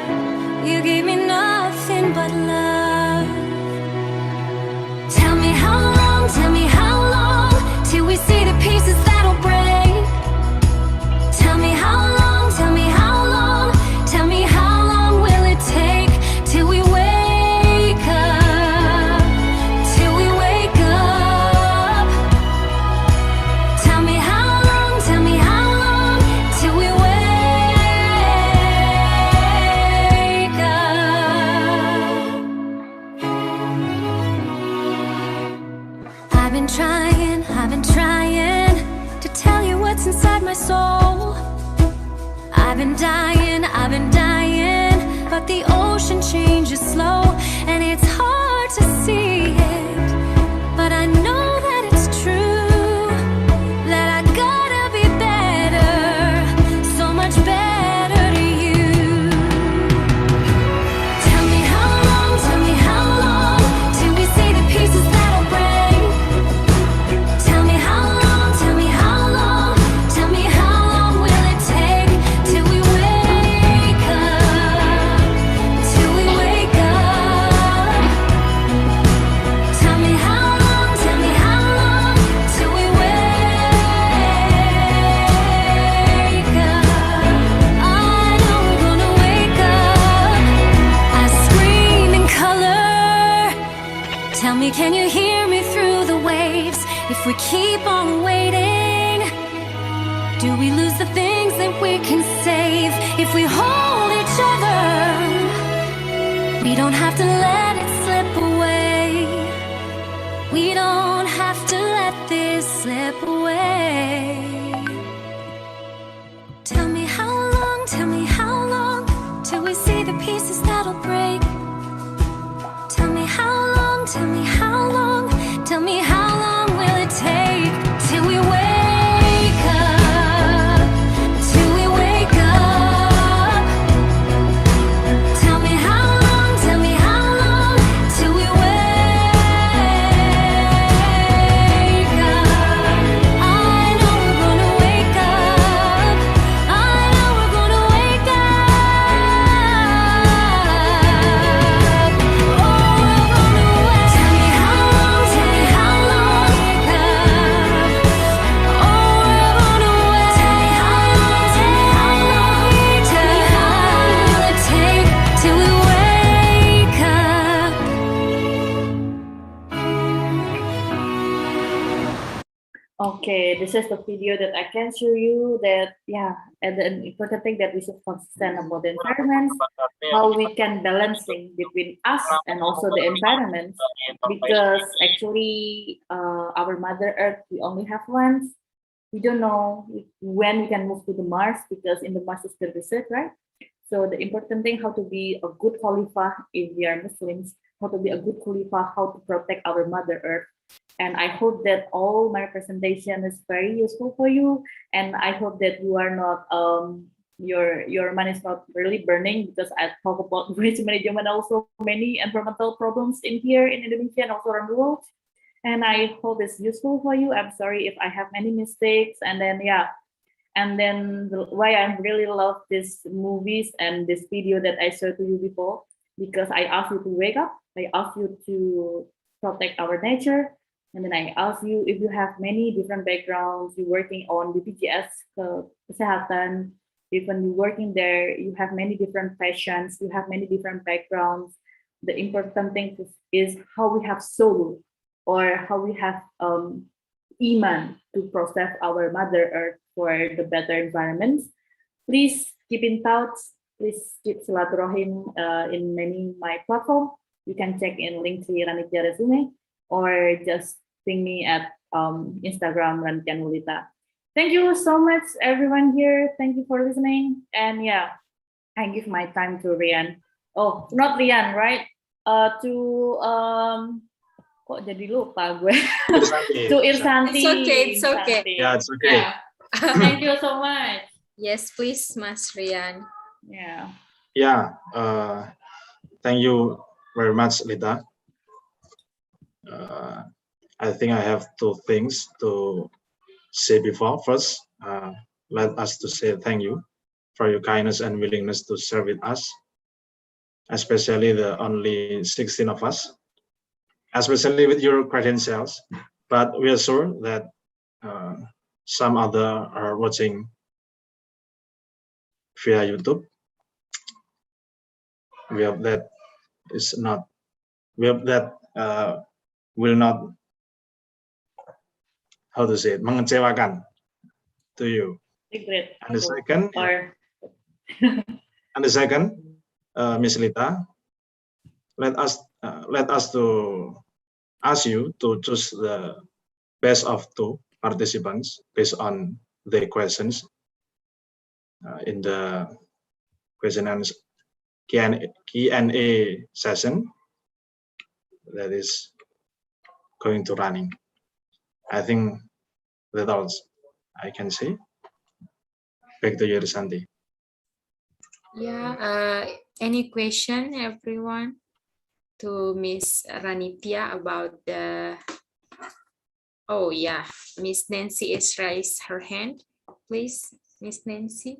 S7: You gave me nothing but love. Tell me how long, till we see the pieces that'll break. Tell me how long, tell me how long will it take till we wake up? my soul. I've been dying, but the ocean changes slow, and it's hard to see it, but I know that it's true, that I gotta be better, so much better to you. Tell me how long, till we see the pieces that'll break. Tell me how long, tell me how long will it take till we wake up, till we wake up. Tell me how long till we wake up. I know we're gonna wake up. I scream in color. Tell me, can you hear me through the waves? If we keep on waiting, do we lose the things that we can save? If we hold each other, we don't have to let it slip away. We don't have to let this slip away. Tell me how long, till we see the pieces that'll break. Tell me how long, tell me how long will it take till we wake up, till we wake up. Tell me how long till we wake up. I know we're gonna wake up. I know we're gonna wake up. Oh, we're gonna wake. Tell me how long, oh, we're gonna wait. Tell me how long will it take till we wake up?
S1: Okay, this is the video that I can show you that, yeah, and the important thing that we should consistent about the environment, how we can balancing between us and also the environment, because actually our Mother Earth, we only have once. We don't know when we can move to the Mars, because in the Mars is still desert, right? So the important thing, how to be a good Khalifah if we are Muslims, how to be a good Khalifah, how to protect our Mother Earth. And I hope that all my presentation is very useful for you. And I hope that you are not, your mind is not really burning, because I talk about waste management, also many environmental problems in here in Indonesia and also around the world. And I hope it's useful for you. I'm sorry if I have many mistakes. And then, yeah. And then why I really love these movies and this video that I showed to you before, because I asked you to wake up. I asked you to protect our nature. And then I ask you, if you have many different backgrounds, you're working on BPJS Kesehatan, even you're working there, you have many different passions, you have many different backgrounds. The important thing is how we have soul, or how we have iman to protect our Mother Earth for the better environment. Please keep in touch. Please keep silaturahim in my platform. You can check in Linktree Ranitya Resume, or just ping me at Instagram Ranitya Nulita. Thank you so much, everyone here. Thank you for listening. And yeah, I give my time to Rian. Oh, not Rian, right? Kok jadi lupa gue. To Irsanti.
S3: It's okay.
S1: Irsanti.
S3: Yeah, it's okay.
S1: Yeah. Thank you so much.
S8: Yes, please, Mas Rian.
S1: Yeah.
S3: Yeah. Thank you very much, Lita. I think I have two things to say before. First, let us to say thank you for your kindness and willingness to share with us, especially the only 16 of us, especially with your credentials. But we are sure that some other are watching via YouTube. We hope that will not, how to say it, mengecewakan to you.
S1: Secret.
S3: And the second, Miss Lita, let us to ask you to choose the best of two participants based on the questions in the question and Q&A session that is going to running. I think that's all I can say. Back to you, Risanti.
S8: Yeah, any question, everyone, to Miss Ranitya about the... Oh, yeah, Miss Nancy is raised her hand. Please, Miss Nancy.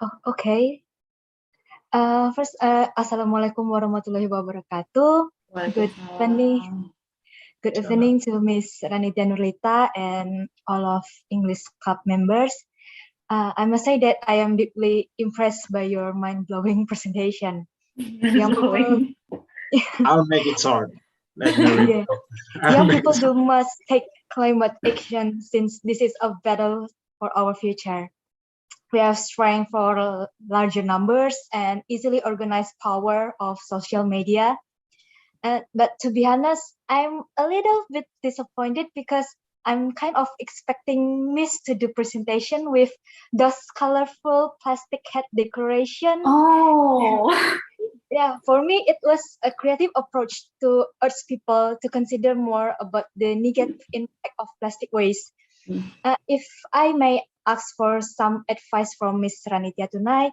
S9: Oh, okay. First, Assalamualaikum warahmatullahi wabarakatuh. Good evening. Good evening to Miss Ranitya Nurlita and all of English Club members. I must say that I am deeply impressed by your mind-blowing presentation. Young people,
S3: I'll make it short. Let me read.
S9: yeah. Young people do must take climate action since this is a battle for our future. We have strength for larger numbers and easily organized power of social media. But to be honest, I'm a little bit disappointed because I'm kind of expecting Miss to do presentation with those colorful plastic head decoration.
S1: Oh.
S9: Yeah, for me, it was a creative approach to urge people to consider more about the negative impact of plastic waste. If I may ask for some advice from Ms. Ranitya tonight,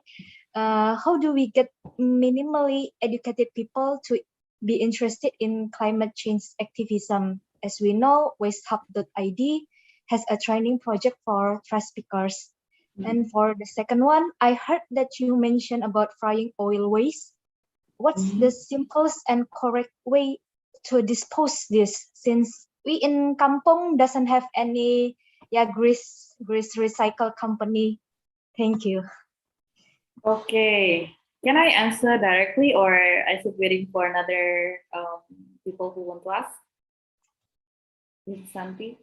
S9: how do we get minimally educated people to be interested in climate change activism? As we know, WasteHub.id has a training project for trash pickers. And for the second one, I heard that you mentioned about frying oil waste. What's the simplest and correct way to dispose this, since we in Kampong doesn't have any grease recycle company? Thank you.
S1: Okay. Can I answer directly, or I should waiting for another people who want to ask? Miss Santi?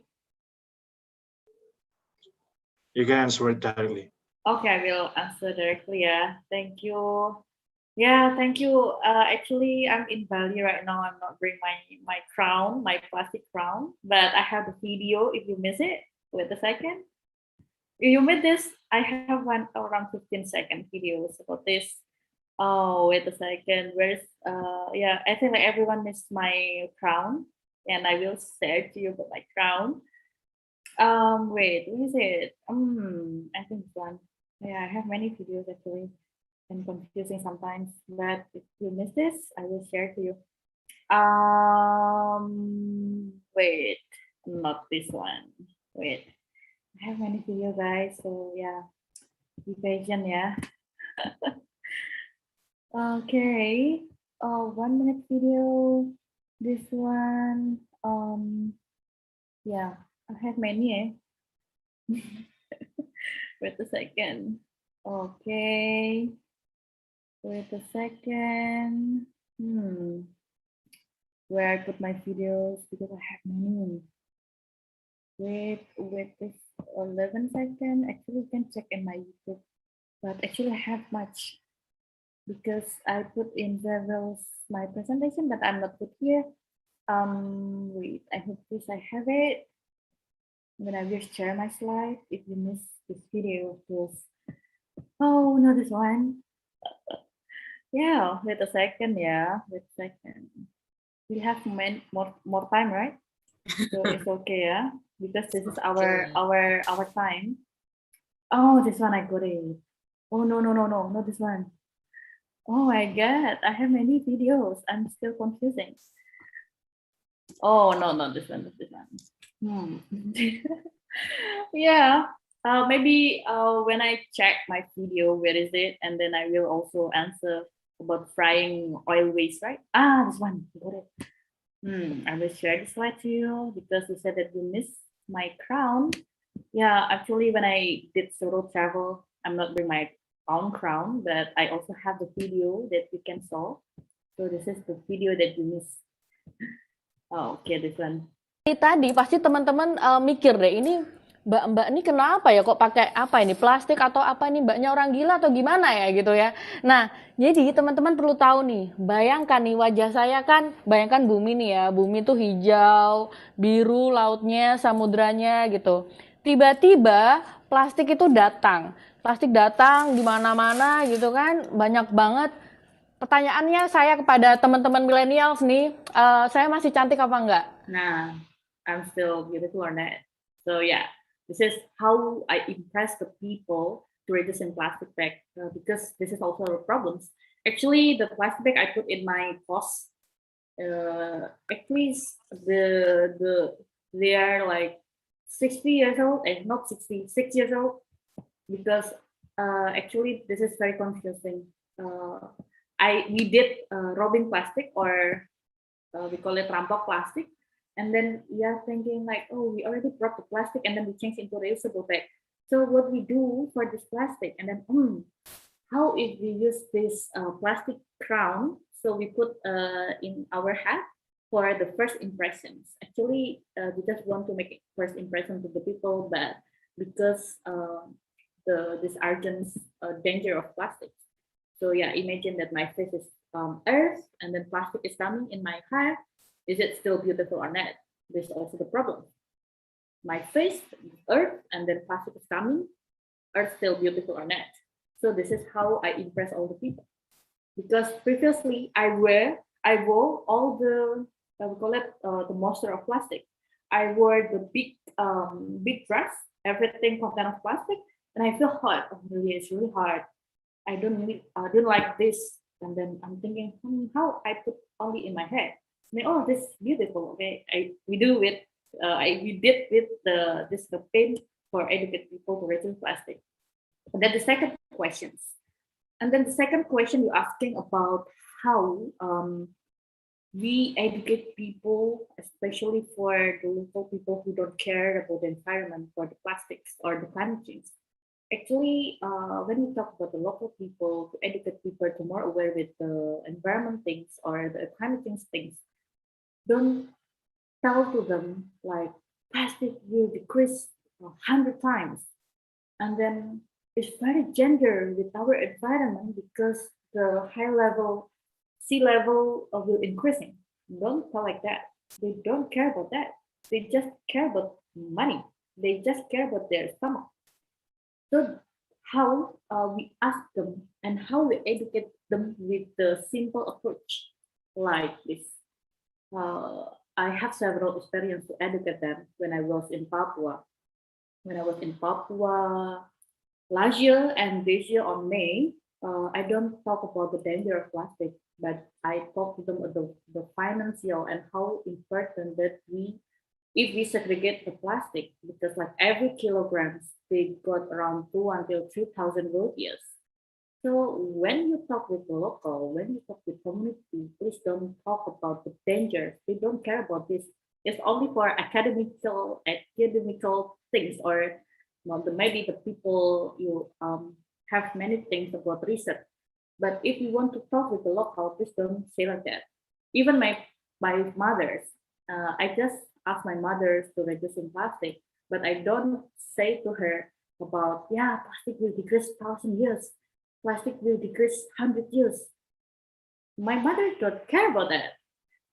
S3: You can answer it directly.
S1: Okay, I will answer directly. Yeah, thank you. Yeah, thank you. Actually, I'm in Bali right now. I'm not bringing my crown, my plastic crown, but I have the video. If you miss it, wait a second. If you miss this, I have one around 15-second videos about this. Oh, wait a second. Where's yeah, I think like everyone missed my crown, and I will share to you about my crown. Wait, what is it? I think it's one. Yeah, I have many videos actually, and confusing sometimes. But if you miss this, I will share to you. Wait, not this one. Wait, I have many videos, guys. So yeah, be patient, yeah. Okay. 1 minute video. This one. Yeah, I have many. Wait a second. Okay. Wait a second. Where I put my videos, because I have many. Wait this 11 seconds. Actually, you can check in my YouTube, but actually I have much because I put in several my presentation, but I'm not put here. Wait, I hope this I have it. Then I will share my slide. If you miss this video, please. Oh no, this one. Yeah, wait a second. Yeah, wait a second. We have more time, right? So it's okay, yeah, because this is our time. Oh, this one I got it. Oh no, not this one. Oh my god, I have many videos. I'm still confusing. Oh no, not this one, not this one. Yeah, maybe when I check my video, where is it? And then I will also answer about frying oil waste, right? Ah, this one, got it. I will share this slide to you because you said that you missed my crown. Yeah, actually, when I did solo travel, I'm not bringing my own crown, but I also have the video that you can saw. So this is the video that you missed. Oh, okay, this one.
S10: Tadi pasti teman-teman mikir deh, ini mbak-mbak ini kenapa ya kok pakai apa ini, plastik atau apa ini, mbaknya orang gila atau gimana ya gitu ya. Nah, jadi teman-teman perlu tahu nih, bayangkan nih wajah saya kan, bayangkan bumi nih ya, bumi tuh hijau, biru lautnya, samudranya gitu. tiba-tiba plastik itu datang. Plastik datang di mana-mana gitu kan, banyak banget. Pertanyaannya saya kepada teman-teman millennials nih, saya masih cantik apa enggak?
S1: Nah, I'm still beautiful or not. So yeah, this is how I impress the people to reducing plastic bag because this is also a problem. Actually, the plastic bag I put in my post, actually they are like 60 years old and not 66 years old because actually this is very confusing. We did robbing plastic or we call it rampok plastic, and then we are thinking like, oh, we already brought the plastic and then we change into reusable bag. So what we do for this plastic, and then how if we use this plastic crown? So we put in our hat for the first impressions. Actually, we just want to make first impression to the people, but because this urgent danger of plastic. So yeah, imagine that my face is earth and then plastic is coming in my hair. Is it still beautiful or not? This is also the problem. My face, earth, and then plastic is coming. Earth still beautiful or not? So this is how I impress all the people. Because previously I wore all the we call it the monster of plastic. I wore the big dress, everything content of plastic, and I feel hard. Oh, really, it's really hard. I don't like this. And then I'm thinking, how I put only in my head. And then, oh, this is beautiful. Okay, we did with this campaign for educate people to reduce plastic. And then the second question you're asking about how we educate people, especially for the local people who don't care about the environment, for the plastics or the climate change. Actually, when we talk about the local people, to educate people to more aware with the environment things or the climate change things, don't tell to them like plastic will decrease 100 times. And then it's very gender with our environment because the sea level will increasing. Don't tell like that. They don't care about that. They just care about money. They just care about their stomach. So how we ask them and how we educate them with the simple approach like this. I have several experience to educate them when I was in Papua. When I was in Papua last year and this year on May, I don't talk about the danger of plastic, but I talk to them about the financial and how important that if we segregate the plastic, because like every kilograms, they got around 2 until 3,000 rupees. So when you talk with the local, when you talk with community, please don't talk about the dangers. They don't care about this. It's only for academical things, or maybe the people you have many things about research. But if you want to talk with the local, please don't say like that. Even my mothers, I just ask my mothers to reduce in plastic, but I don't say to her about, yeah, plastic will decrease 1,000 years. Plastic will decrease 100 years. My mother don't care about that.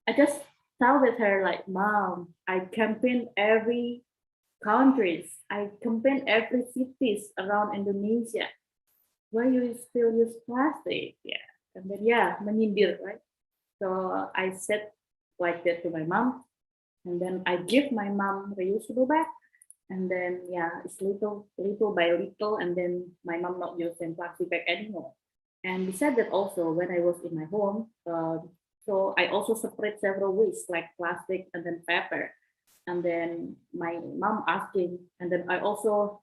S1: I just tell with her like, Mom, I campaign every countries. I campaign every cities around Indonesia. Why you still use plastic? Yeah. And then menyindir, right? So I said like that to my mom. And then I give my mom reusable bag. And then it's little by little, and then my mom not using plastic bag anymore. And besides that, also when I was in my home, so I also separate several waste like plastic and then paper. And then my mom asking, and then I also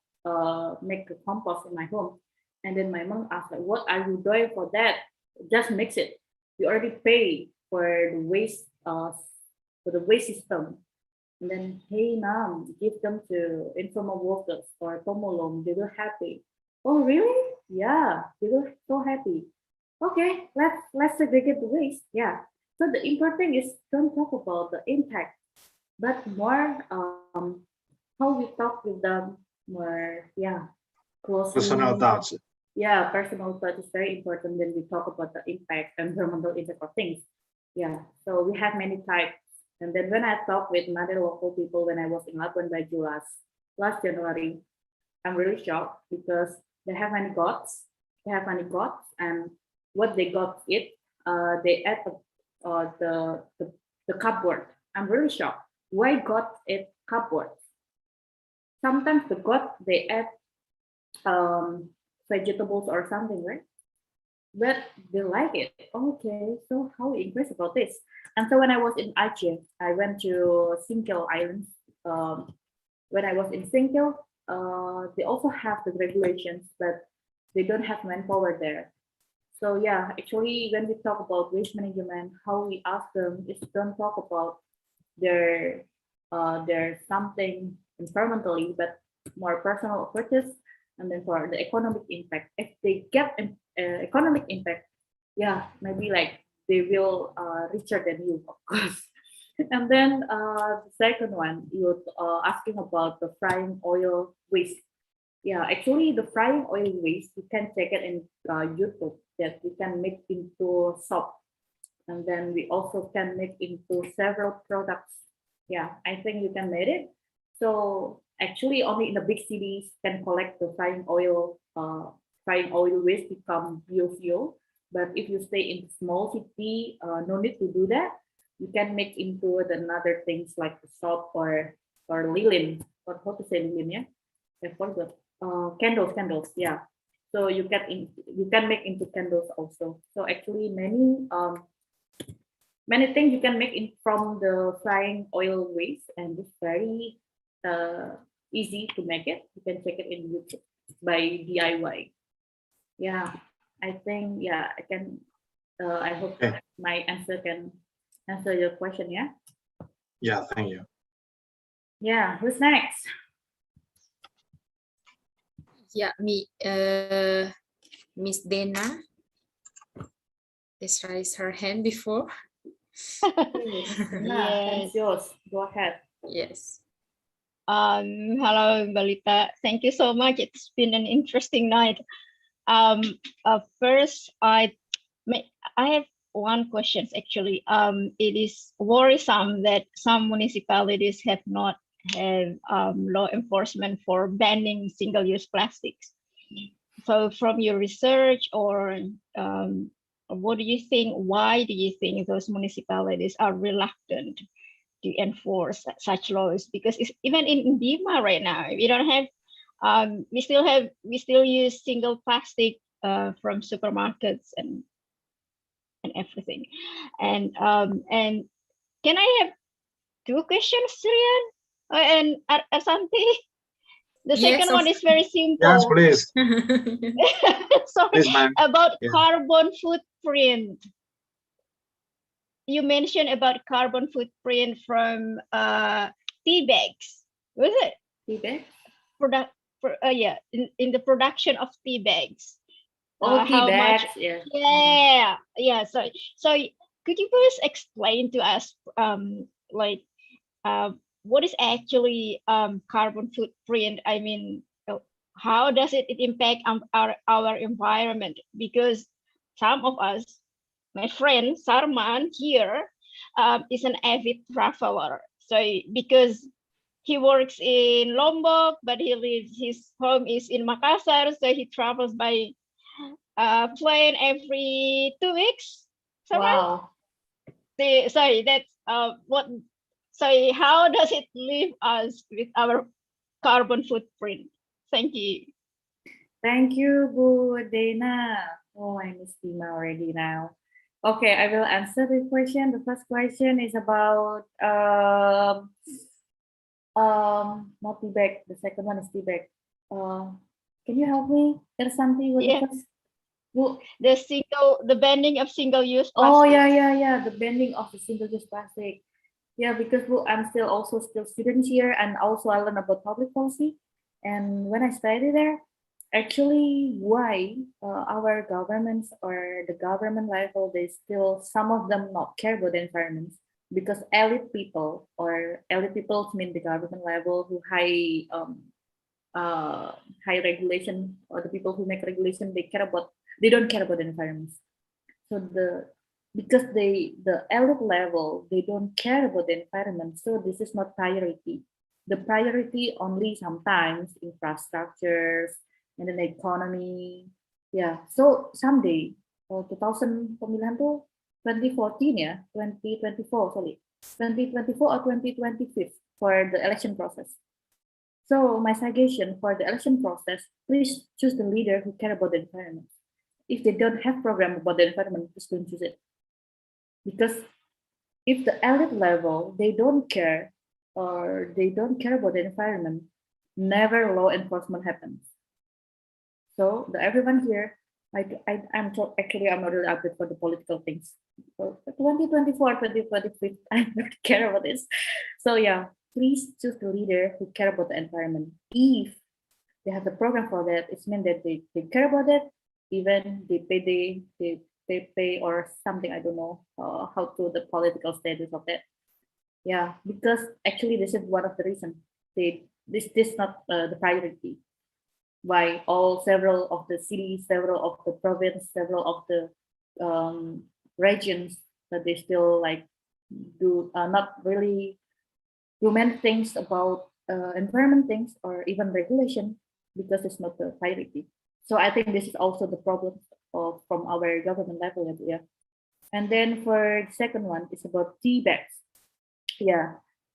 S1: make a compost in my home. And then my mom asked, like, what are you doing for that? Just mix it. You already pay for the waste system. And then, hey, Mom, give them to informal workers or pemulung. They were happy. Oh, really? Yeah, they were so happy. Okay, let's segregate the waste. Yeah. So the important thing is don't talk about the impact, but more how we talk with them more. Closely.
S3: Personal thoughts.
S1: Yeah, personal touch is very important when we talk about the impact, environmental impact of things. Yeah. So we have many types. And then when I talk with other local people when I was in Labuan Bajo last January. I'm really shocked because they have many gods. They have many gods, and what they got they add the cupboard. I'm really shocked. Why God add cupboard? Sometimes the god they add vegetables or something, right? But they like it. Okay, so how we impressed about this? And so when I was in Aceh, I went to Singkil Islands. When I was in Singkil, they also have the regulations, but they don't have manpower there. So yeah, actually, when we talk about waste management, how we ask them is don't talk about their something environmentally, but more personal approaches. And then for the economic impact, if they get an economic impact, yeah, maybe like they will richer than you, of course. And then the second one, you're asking about the frying oil waste. Yeah, actually, the frying oil waste, you can check it in YouTube that we can make into soap. And then we also can make into several products. Yeah, I think you can make it. So actually, only in the big cities can collect the frying oil waste become biofuel. But if you stay in small city, no need to do that. You can make into the another things like the soap or linen. Or how to say linen? Yeah, I forgot. Candles. Yeah. So you can make into candles also. So actually, many things you can make from the frying oil waste, and it's very easy to make it. You can check it in YouTube by DIY. Yeah, I think I can. I hope
S3: Okay.
S1: my answer can answer your question. Yeah.
S3: Yeah, thank you.
S1: Yeah. Who's next?
S8: Yeah, Miss Dena has raised her hand before.
S1: It's yours. Go ahead.
S8: Yes.
S11: Hello, Balita. Thank you so much. It's been an interesting night. First, I have one question actually. It is worrisome that some municipalities have not had law enforcement for banning single-use plastics. So, from your research, or what do you think? Why do you think those municipalities are reluctant to enforce such laws? Because even in Bima right now, we don't have. We still use single plastic from supermarkets and everything. And can I have two questions, Rian and Asante? The second one is very simple.
S3: Yes, please.
S11: Sorry,
S3: Please, ma'am.
S11: about
S3: Yeah.
S11: carbon footprint. You mentioned about carbon footprint from tea bags. Was it?
S1: Tea bag?
S11: Yeah, in the production of tea bags.
S1: Oh, tea
S11: how
S1: bags.
S11: much?
S1: Yeah.
S11: Yeah. So could you please explain to us what is actually carbon footprint? I mean, how does it impact our environment? Because some of us, my friend Sarman here, is an avid traveler. So because he works in Lombok, but his home is in Makassar, so he travels by plane every 2 weeks.
S1: Wow.
S11: Sorry, that's what. So how does it leave us with our carbon footprint? Thank you.
S1: Thank you, Bu Dena. Oh, I miss Dina already now. Okay, I will answer the question. The first question is about not tea bag. The second one is tea bag. Can you help me? There's something with
S11: Yeah.
S1: the first. Bu-
S11: The banning of single-use plastic.
S1: Oh yeah. The banning of the single-use plastic. Yeah, because I'm still student here, and also I learn about public policy. And when I study there, actually, why our governments or the government level, they still, some of them not care about the environment, because elite people mean the government level who high regulation, or the people who make regulation, they don't care about the environment. So because the elite level, they don't care about the environment, so this is not priority. the priority only sometimes infrastructures and then the economy. Yeah, so someday, 2000 pemilihan tuh 2014 ya, 2024 sorry, 2024 or 2025 for the election process. So my suggestion for the election process, please choose the leader who care about the environment. If they don't have program about the environment, just don't choose it. Because if the elite level, they don't care or they don't care about the environment, never law enforcement happens. So everyone here, actually I'm not really updated for the political things. So 2024, 2025, I don't care about this. So yeah, please choose the leader who care about the environment. If they have the program for that, it means that they care about it. Even they pay or something. I don't know how to the political status of that. Yeah, because actually this is one of the reasons this not the priority. Why several of the cities, several of the province, several of the regions that they still like do not really do many things about environment things or even regulation because it's not the priority. So I think this is also the problem from our government level, yeah. And then for the second one, it's about tea bags. Yeah,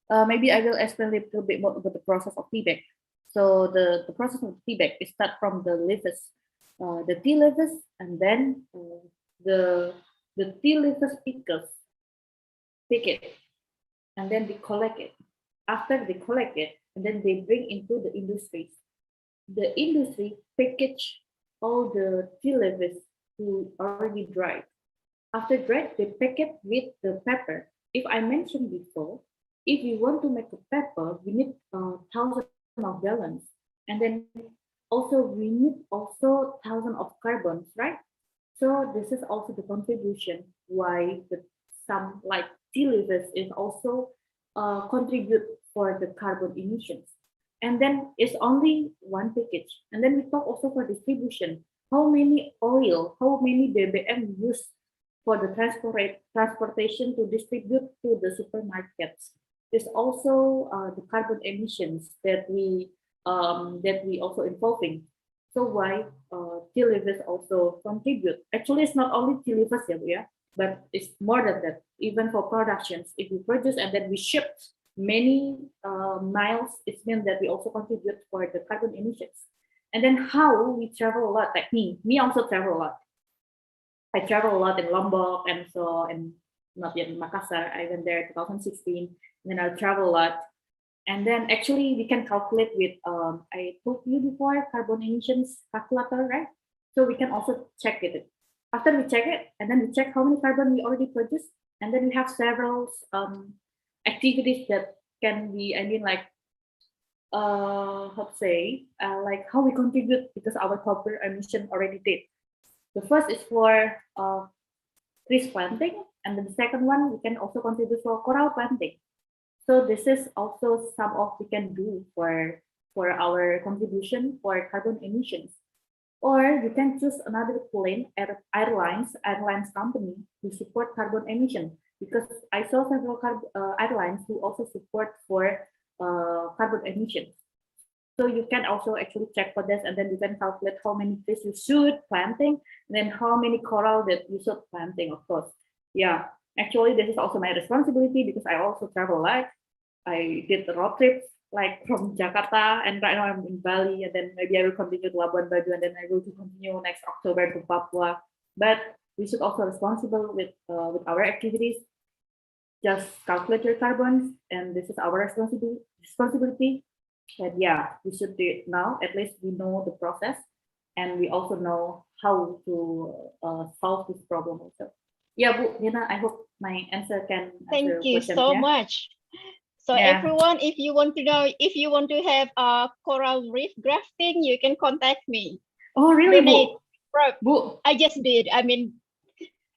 S1: maybe I will explain a little bit more about the process of tea bag. So the process of tea bag is start from the leaves, the tea leaves, and then the tea leaves pick it, and then they collect it. After they collect it, and then they bring into the industries. The industry package all the tea leaves to already dried. After dried, they pack it with the pepper. If I mentioned before, if you want to make a pepper, we need 1,000 of gallons, and then also we need also 1,000 of carbons, right? So this is also the contribution why some like tea leaves is also contribute for the carbon emissions. And then it's only one package. And then we talk also for distribution. How many oil, how many BBM used for the transportation to distribute to the supermarkets? There's also the carbon emissions that we also involving. So why tea leaves also contribute? Actually, it's not only tea leaves, yeah, but it's more than that. Even for productions, if we produce and then we ship many miles, it means that we also contribute for the carbon emissions. And then how we travel a lot, like me also travel a lot. I travel a lot in Lombok and so, and not yet in Makassar. I went there in 2016. And then I travel a lot. And then actually we can calculate with, I told you before, carbon emissions calculator, right? So we can also check it. After we check it, and then we check how many carbon we already produced. And then we have several activities that can be, I mean, like, how to say, like how we contribute because our carbon emission already did. The first is for trees planting, and then the second one we can also contribute for coral planting. So this is also some of we can do for our contribution for carbon emissions. Or you can choose another plane airlines company to support carbon emission, because I saw several airlines who also support for carbon emissions. So you can also actually check for this, and then you can calculate how many trees you should planting, and then how many coral that you should planting, of course. Yeah, actually this is also my responsibility because I also travel a lot. I did the road trips like from Jakarta, and right now I'm in Bali, and then maybe I will continue to Labuan Bajo, and then I will continue next October to Papua. But we should also responsible with our activities. Just calculate your carbons, and this is our responsibility. And yeah, we should do it now. At least we know the process, and we also know how to solve this problem also. Yeah, Bu Nina, I hope my answer can answer
S11: Thank you
S1: questions,
S11: so
S1: yeah?
S11: much. So
S1: Yeah.
S11: everyone, if you want to know, if you want to have a coral reef grafting, you can contact me.
S1: Oh, really,
S11: Donate.
S1: Bu?
S11: I just did. I mean,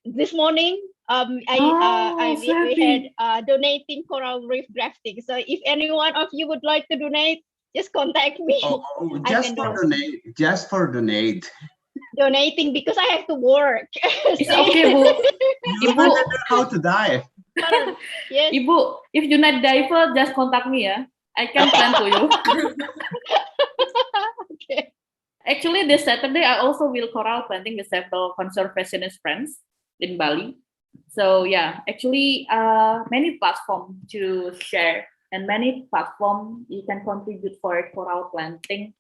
S11: this morning, we had donating coral reef grafting. So if any one of you would like to donate, just contact me.
S12: Just for donate.
S11: Donating because I have to work.
S1: It's okay, Bu.
S12: You want to know how to dive?
S11: Yes.
S1: Ibu, if you not diver, just contact me, yeah. I can plan to you.
S11: Okay.
S1: Actually, this Saturday I also will coral planting with several conservationist friends in Bali. So yeah, actually, many platforms to share and many platforms you can contribute for coral planting.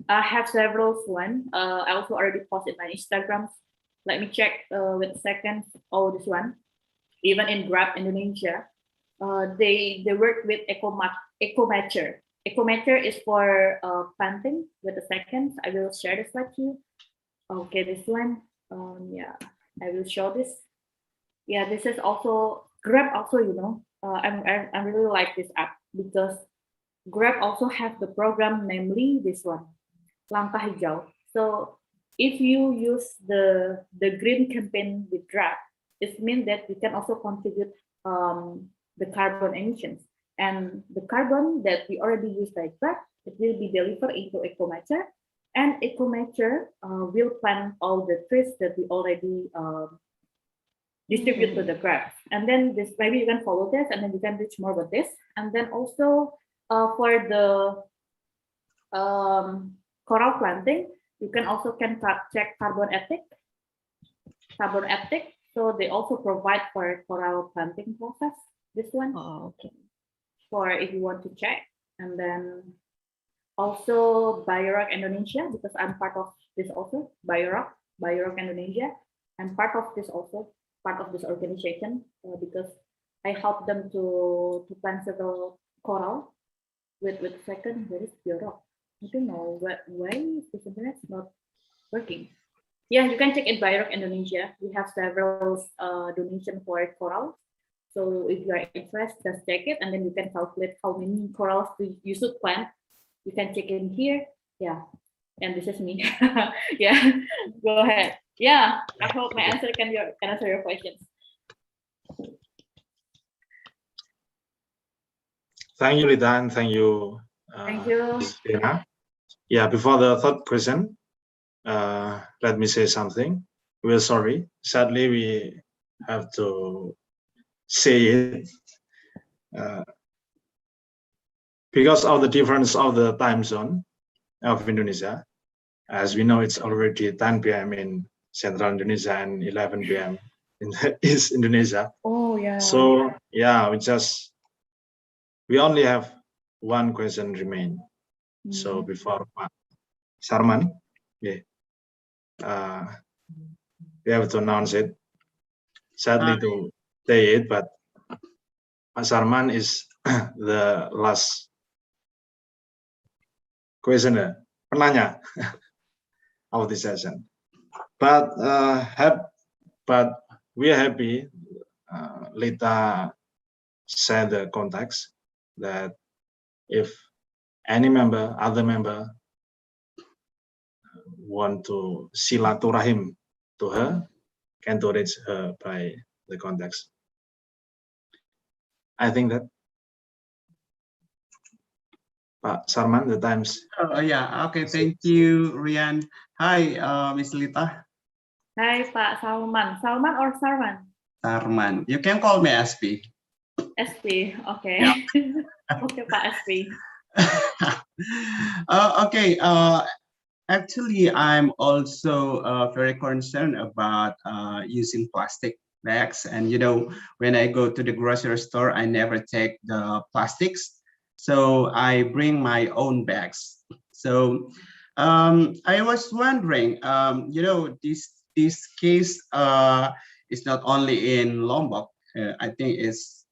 S1: I have several one. I also already posted my Instagram. Let me check with a second. Oh, this one. Even in Grab Indonesia, they work with EcoMatcher. EcoMatcher is for planting. With a second, I will share this with you. Okay, this one. Yeah, I will show this. Yeah, this is also Grab. Also, you know, I really like this app because Grab also have the program, namely this one, Langkah Hijau. So if you use the green campaign with Grab, it means that you can also contribute the carbon emissions. And the carbon that we already use by Grab, it will be delivered into EcoMatcher, and EcoMatcher will plant all the trees that we already distribute to the Grab. And then this, maybe you can follow this, and then you can reach more with this. And then also for the coral planting, you can also check Carbon Ethic. So they also provide for coral planting process. This one.
S11: Oh, okay.
S1: For if you want to check. And then also Biorock Indonesia, because I'm part of this also. Biorock Indonesia. I'm part of this also, part of this organization because I help them to plant several coral with second. Where is Biorock? I don't know why this internet is not working. Yeah, you can check it Biorock Indonesia. We have several donation for coral. So if you are interested, just check it, and then you can calculate how many corals you should plant. You can check in here. Yeah, and this is me. Yeah, go ahead. Yeah, I hope my answer can answer your questions.
S3: Thank you, Lita, and thank you.
S1: Thank you.
S3: Dina. Yeah, before the third question, let me say something. We're sorry. Sadly, we have to say it because of the difference of the time zone of Indonesia. As we know, it's already 10 p.m. in Central Indonesia and 11 p.m. in East Indonesia.
S1: Oh, yeah.
S3: So, yeah, we only have one question remain. So before Pak Sarman, yeah, we have to announce it. Sadly to say it, but Pak Sarman is the last questioner, penanya of the session. But we are happy Lita said the context that if any other member want to silaturahim to her, can to reach her by the context. I think that Pak Sarman, the times.
S12: Oh yeah, okay, thank you, Rian. Hi, Miss Lita.
S1: Hi, Pak Salman. Salman or Sarman?
S12: Sarman. You can call me SP.
S1: SP, okay.
S12: Yeah.
S1: Okay, Pak SP.
S12: Okay, actually, I'm also very concerned about using plastic bags. And you know, when I go to the grocery store, I never take the plastics. So I bring my own bags. So I was wondering, you know, this case is not only in Lombok. I think it's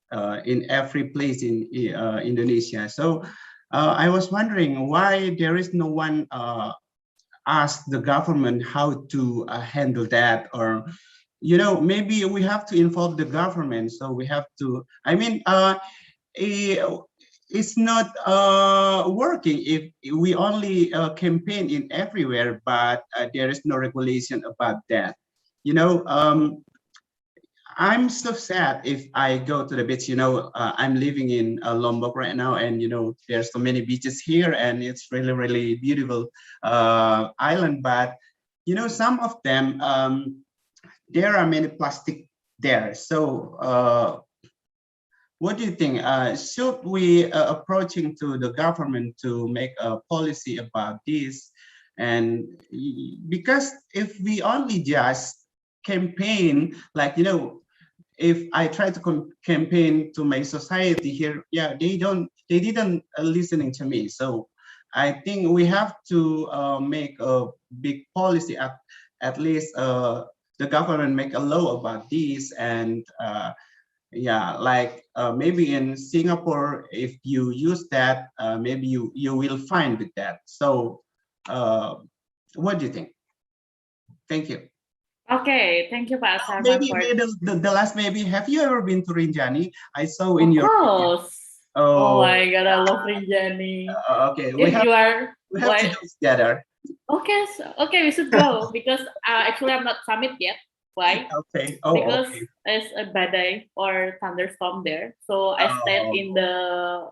S12: in every place in Indonesia. So I was wondering why there is no one ask the government how to handle that, or you know, maybe we have to involve the government. So we have to, I mean, it's not working if we only campaign in everywhere, but there is no regulation about that. You know, I'm so sad if I go to the beach. You know, I'm living in Lombok right now, and you know, there's so many beaches here, and it's really, really beautiful island. But you know, some of them, there are many plastic there. So what do you think? Should we approaching to the government to make a policy about this? And because if we only just campaign, like, you know, if I try to campaign to my society here, yeah, they didn't listening to me. So I think we have to make a big policy, at least the government make a law about this. And yeah, like maybe in Singapore, if you use that, maybe you will find with that. So what do you think? Thank you.
S1: Okay, thank you, Pak Sarman.
S12: Maybe the last, maybe, have you ever been to Rinjani? I saw in your
S1: video. Oh my God, I love Rinjani.
S12: Okay,
S1: we have
S12: to do together.
S1: Okay, okay, we should go because actually I'm not summit yet. Why?
S12: Okay.
S1: Because it's a badai or thunderstorm there. So I stayed in the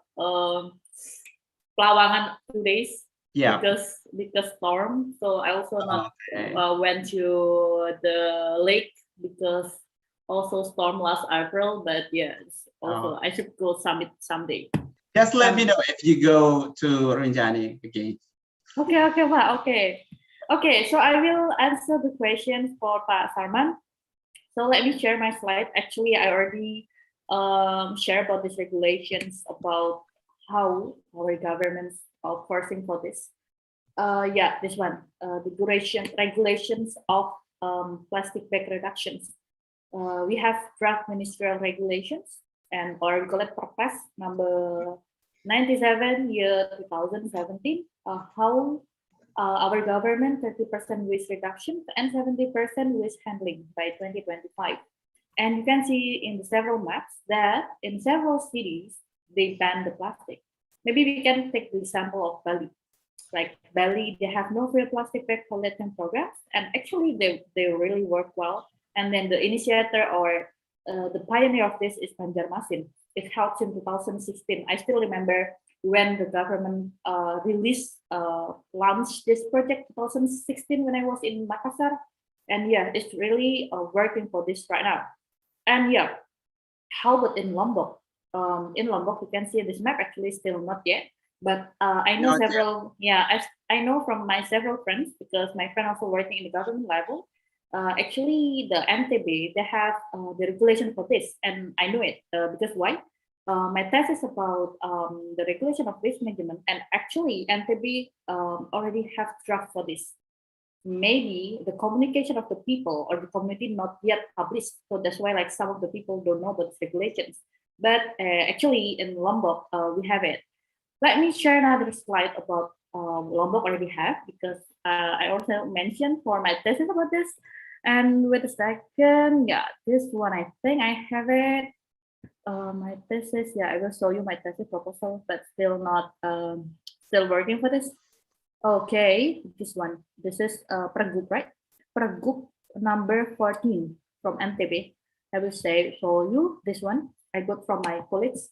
S1: Pelawangan 2 days.
S12: Yeah.
S1: Because storm. So I also went to the lake because also storm last April. But yeah, also I should go summit someday.
S12: Just let me know if you go to Rinjani again.
S1: Okay, Pak. Okay. So I will answer the questions for Pak Sarman. So let me share my slide. Actually, I already shared about these regulations about how our governments are forcing for this. Yeah, this one, the regulations of plastic bag reductions. We have draft ministerial regulations and or we call it Perpres number 97 year 2017. How our government 30% waste reduction and 70% waste handling by 2025. And you can see in the several maps that in several cities they ban the plastic. Maybe we can take the example of Bali. Like Bali, they have no free plastic bag collection programs, and actually they really work well. And then the initiator or the pioneer of this is Banjarmasin. It helped in 2016. I still remember when the government launched this project 2016 when I was in Makassar. And yeah, it's really working for this right now. And yeah, how about in Lombok? In Lombok, you can see this map actually still not yet. But I know several, I know from my several friends, because my friend also working in the government level. Actually, the NTB, they have the regulation for this, and I know it because why? My thesis about the regulation of waste management, and actually NTB already have draft for this. Maybe the communication of the people or the community not yet published, so that's why like some of the people don't know about the regulations. But actually in Lombok, we have it. Let me share another slide about Lombok already have, because I also mentioned for my thesis about this. And wait a second, yeah, this one, I think I have it. My thesis, yeah, I will show you my thesis proposal, but still not, still working for this. Okay, this one, this is Pergub, right? Pergub number 14 from NTB. I will show you this one. I got from my colleagues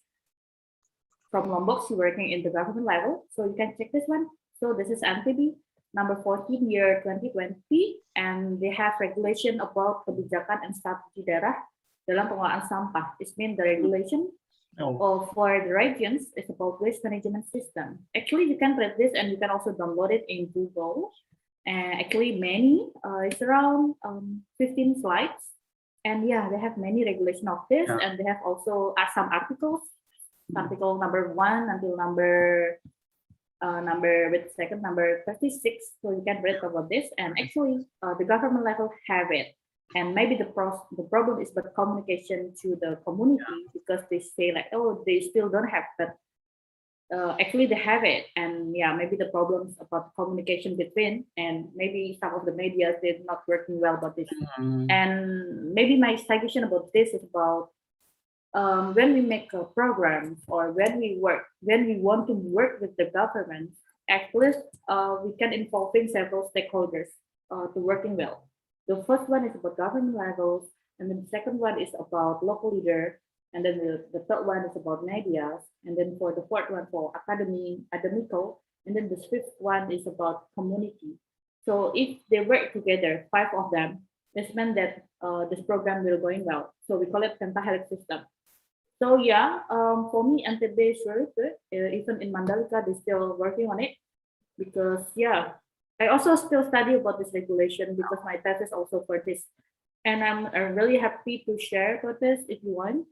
S1: from Lombok, she working in the government level. So you can check this one. So this is NTB number 14 year 2020, and they have regulation about kebijakan and strategi daerah dalam pengelolaan sampah. It means the regulation for the regions is about waste management system. Actually, you can read this and you can also download it in Google. And actually many, it's around 15 slides. And yeah, they have many regulation of this, and they have also some articles. Article number 1 until number 36. So you can read about this, and actually the government level have it. And maybe the problem is the communication to the community, because they say like, oh, they still don't have, but actually they have it. And yeah, maybe the problems about communication between, and maybe some of the media they're not working well about this. And maybe my suggestion about this is about when we make a program, or when we want to work with the government, at least we can involving several stakeholders to working well. The first one is about government levels, and then the second one is about local leader, and then the third one is about media, and then for the fourth one for academical, and then the fifth one is about community. So if they work together, 5 of them, this means that this program will going well. So we call it pentahelix system. So yeah, for me, NTB is really good. Even in Mandalika, they're still working on it because yeah, I also still study about this regulation because my test is also for this, and I'm really happy to share about this if you want.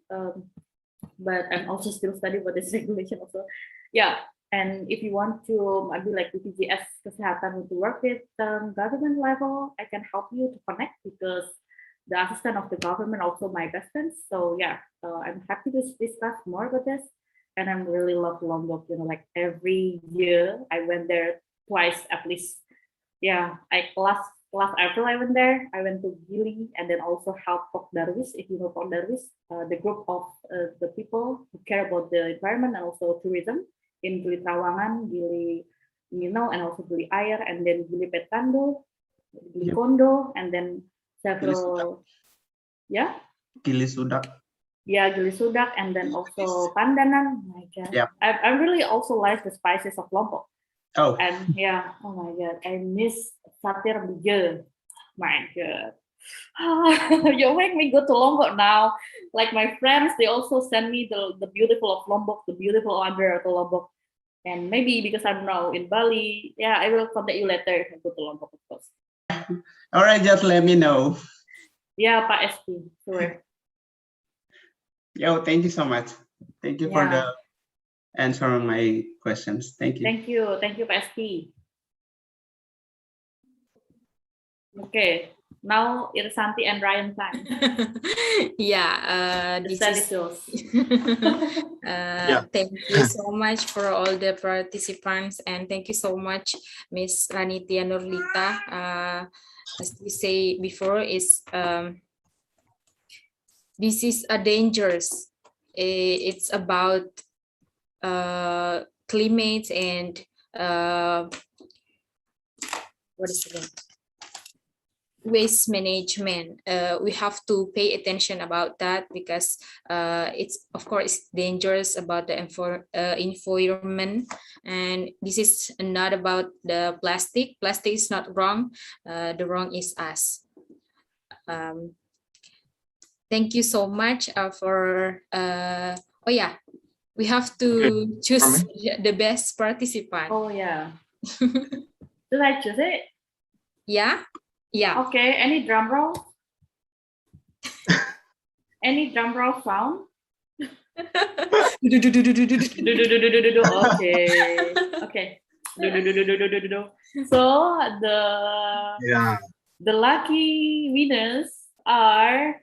S1: But I'm also still studying about this regulation also. Yeah, and if you want to maybe like BPJS Kesehatan to work with government level, I can help you to connect because the assistant of the government also my best friend. So yeah, I'm happy to discuss more about this. And I'm really love Lombok. You know, like every year I went there twice at least. Yeah, last April I went there. I went to Gili and then also help Pok Darwis. If you know Pok Darwis, the group of the people who care about the environment and also tourism in Gili Trawangan, Gili Minau, and also Gili Air, and then Gili Petando, Gili Kondo, and then several, yeah,
S12: Gili Sudak.
S1: yeah, Gili Sudak, and then also Pandanan. Oh my God,
S12: Yeah.
S1: I really also like the spices of Lombok.
S12: Oh.
S1: And yeah, oh my God, I miss satir bijil. My God. You make me go to Lombok now. Like my friends, they also send me the beautiful of Lombok, the beautiful under of Lombok. And maybe because I'm now in Bali, yeah, I will contact you later if I go to Lombok, of course.
S12: All right, just let me know.
S1: Yeah, Pak ST, sure.
S12: Yo, thank you so much. Thank you for
S1: Yeah.
S12: the answering my questions. Thank you.
S1: Thank you, Pak ST. Okay, now Irsanti and Ryan time.
S8: Yeah,
S1: The
S8: this
S1: stage
S8: is
S1: is yours.
S8: thank you so much for all the participants, and thank you so much, Miss Ranitia Nurlita. As we say before, is this is a dangerous. It's about climate and what is it? Waste management. We have to pay attention about that because it's of course dangerous about the environment, and this is not about the plastic. Plastic is not wrong. The wrong is us. Thank you so much for oh yeah, we have to choose the best participant.
S1: Oh yeah. Should I choose it?
S8: Yeah. Yeah.
S1: Okay, any drum roll? Any drum roll sound? Okay. So the lucky winners are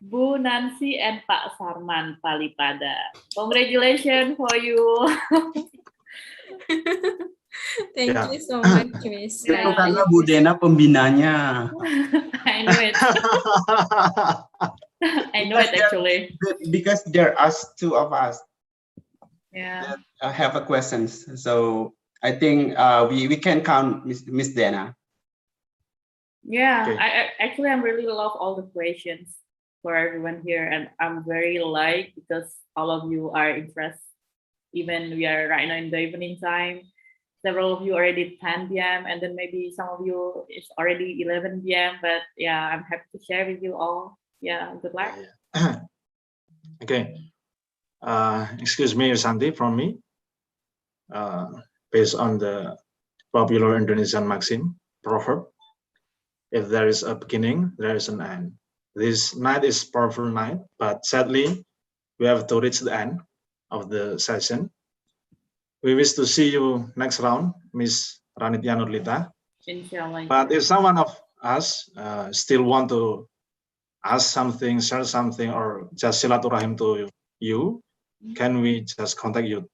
S1: Bu Nancy and Pak Sarman Palipada. Congratulations for you.
S8: Thank you so much, Miss.
S12: Itu karena Bu Dena pembinanya.
S1: I know it. I know it actually.
S12: Because there are two of us.
S1: Yeah.
S12: That have a questions. So I think we can count Miss Dena.
S1: Yeah, okay. I'm really love all the questions for everyone here, and I'm very like because all of you are interested. Even we are right now in the evening time. Several of you already 10 p.m. and then maybe some of you it's already 11 p.m. But yeah, I'm happy to share with you all. Yeah, good luck.
S3: Okay. Excuse me, Santi, from me. Based on the popular Indonesian maxim, proverb, if there is a beginning, there is an end. This night is powerful night, but sadly, we have to reach the end of the session. We wish to see you next round, Miss Ranitia Nurlita.
S1: Inshallah.
S3: But if someone of us still want to ask something, share something, or just silaturahim to you, can we just contact you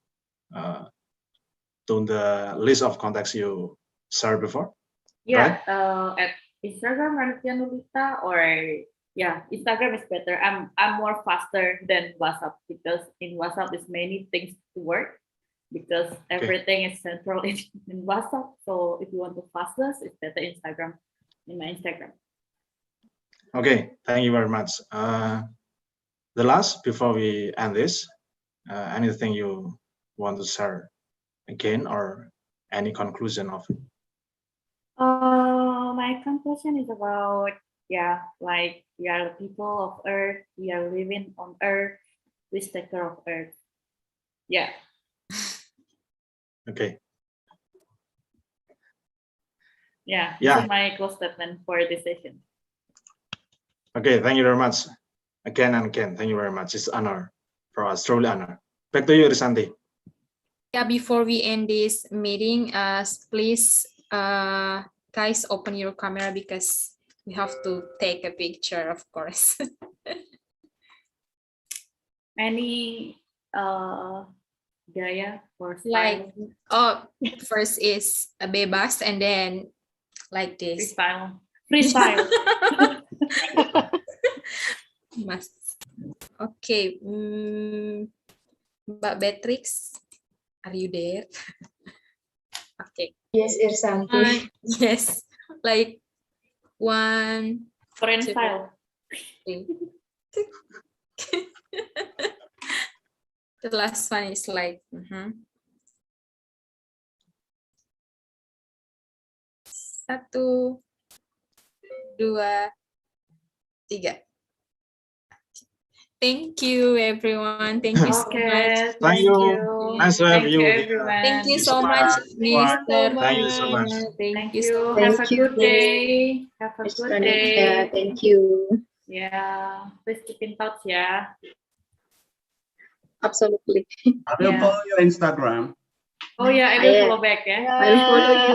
S3: to the list of contacts you shared before?
S1: Yeah, right? At Instagram Ranitia Nurlita, or yeah, Instagram is better. I'm more faster than WhatsApp because in WhatsApp there's many things to work. Because everything is central in WhatsApp. So if you want to fastest, it's better Instagram, in my Instagram.
S3: Okay, thank you very much. The last, before we end this, anything you want to share again or any conclusion of it?
S1: My conclusion is about, yeah, like we are the people of Earth, we are living on Earth. Please take care of Earth. Yeah.
S3: Okay.
S1: Yeah.
S3: Yeah.
S1: This is my close statement for this session.
S3: Okay, thank you very much. Again and again, thank you very much. It's an honor for us, truly honor. Back to you, Risanti.
S8: Yeah, before we end this meeting, please, guys, open your camera because we have to take a picture, of course.
S1: Any gaya or style?
S8: Like, oh, first is a bebas and then like this.
S1: Freestyle. Freestyle.
S8: Mas. Okay, Mbak Beatrix, are you there? Okay.
S9: Yes, Irsanti.
S8: Yes, like 1,
S1: Korean
S8: 2,
S1: style.
S8: 3. The last one is like, 1, 2, 3. Thank you, everyone. Thank you so much.
S3: Thank you. Nice to have
S1: Thank
S3: you
S1: you,
S3: here.
S1: everyone.
S8: Thank you so much, Mr.
S3: Thank you so much.
S8: Thank you
S1: you.
S8: so
S1: Have
S8: much.
S1: a good day. Have a good day.
S11: Thank you.
S1: Yeah. Please keep in touch, yeah.
S11: Absolutely.
S12: I will
S1: Yeah.
S12: follow your Instagram.
S1: Oh yeah, I will follow back, yeah.
S11: I'll follow you.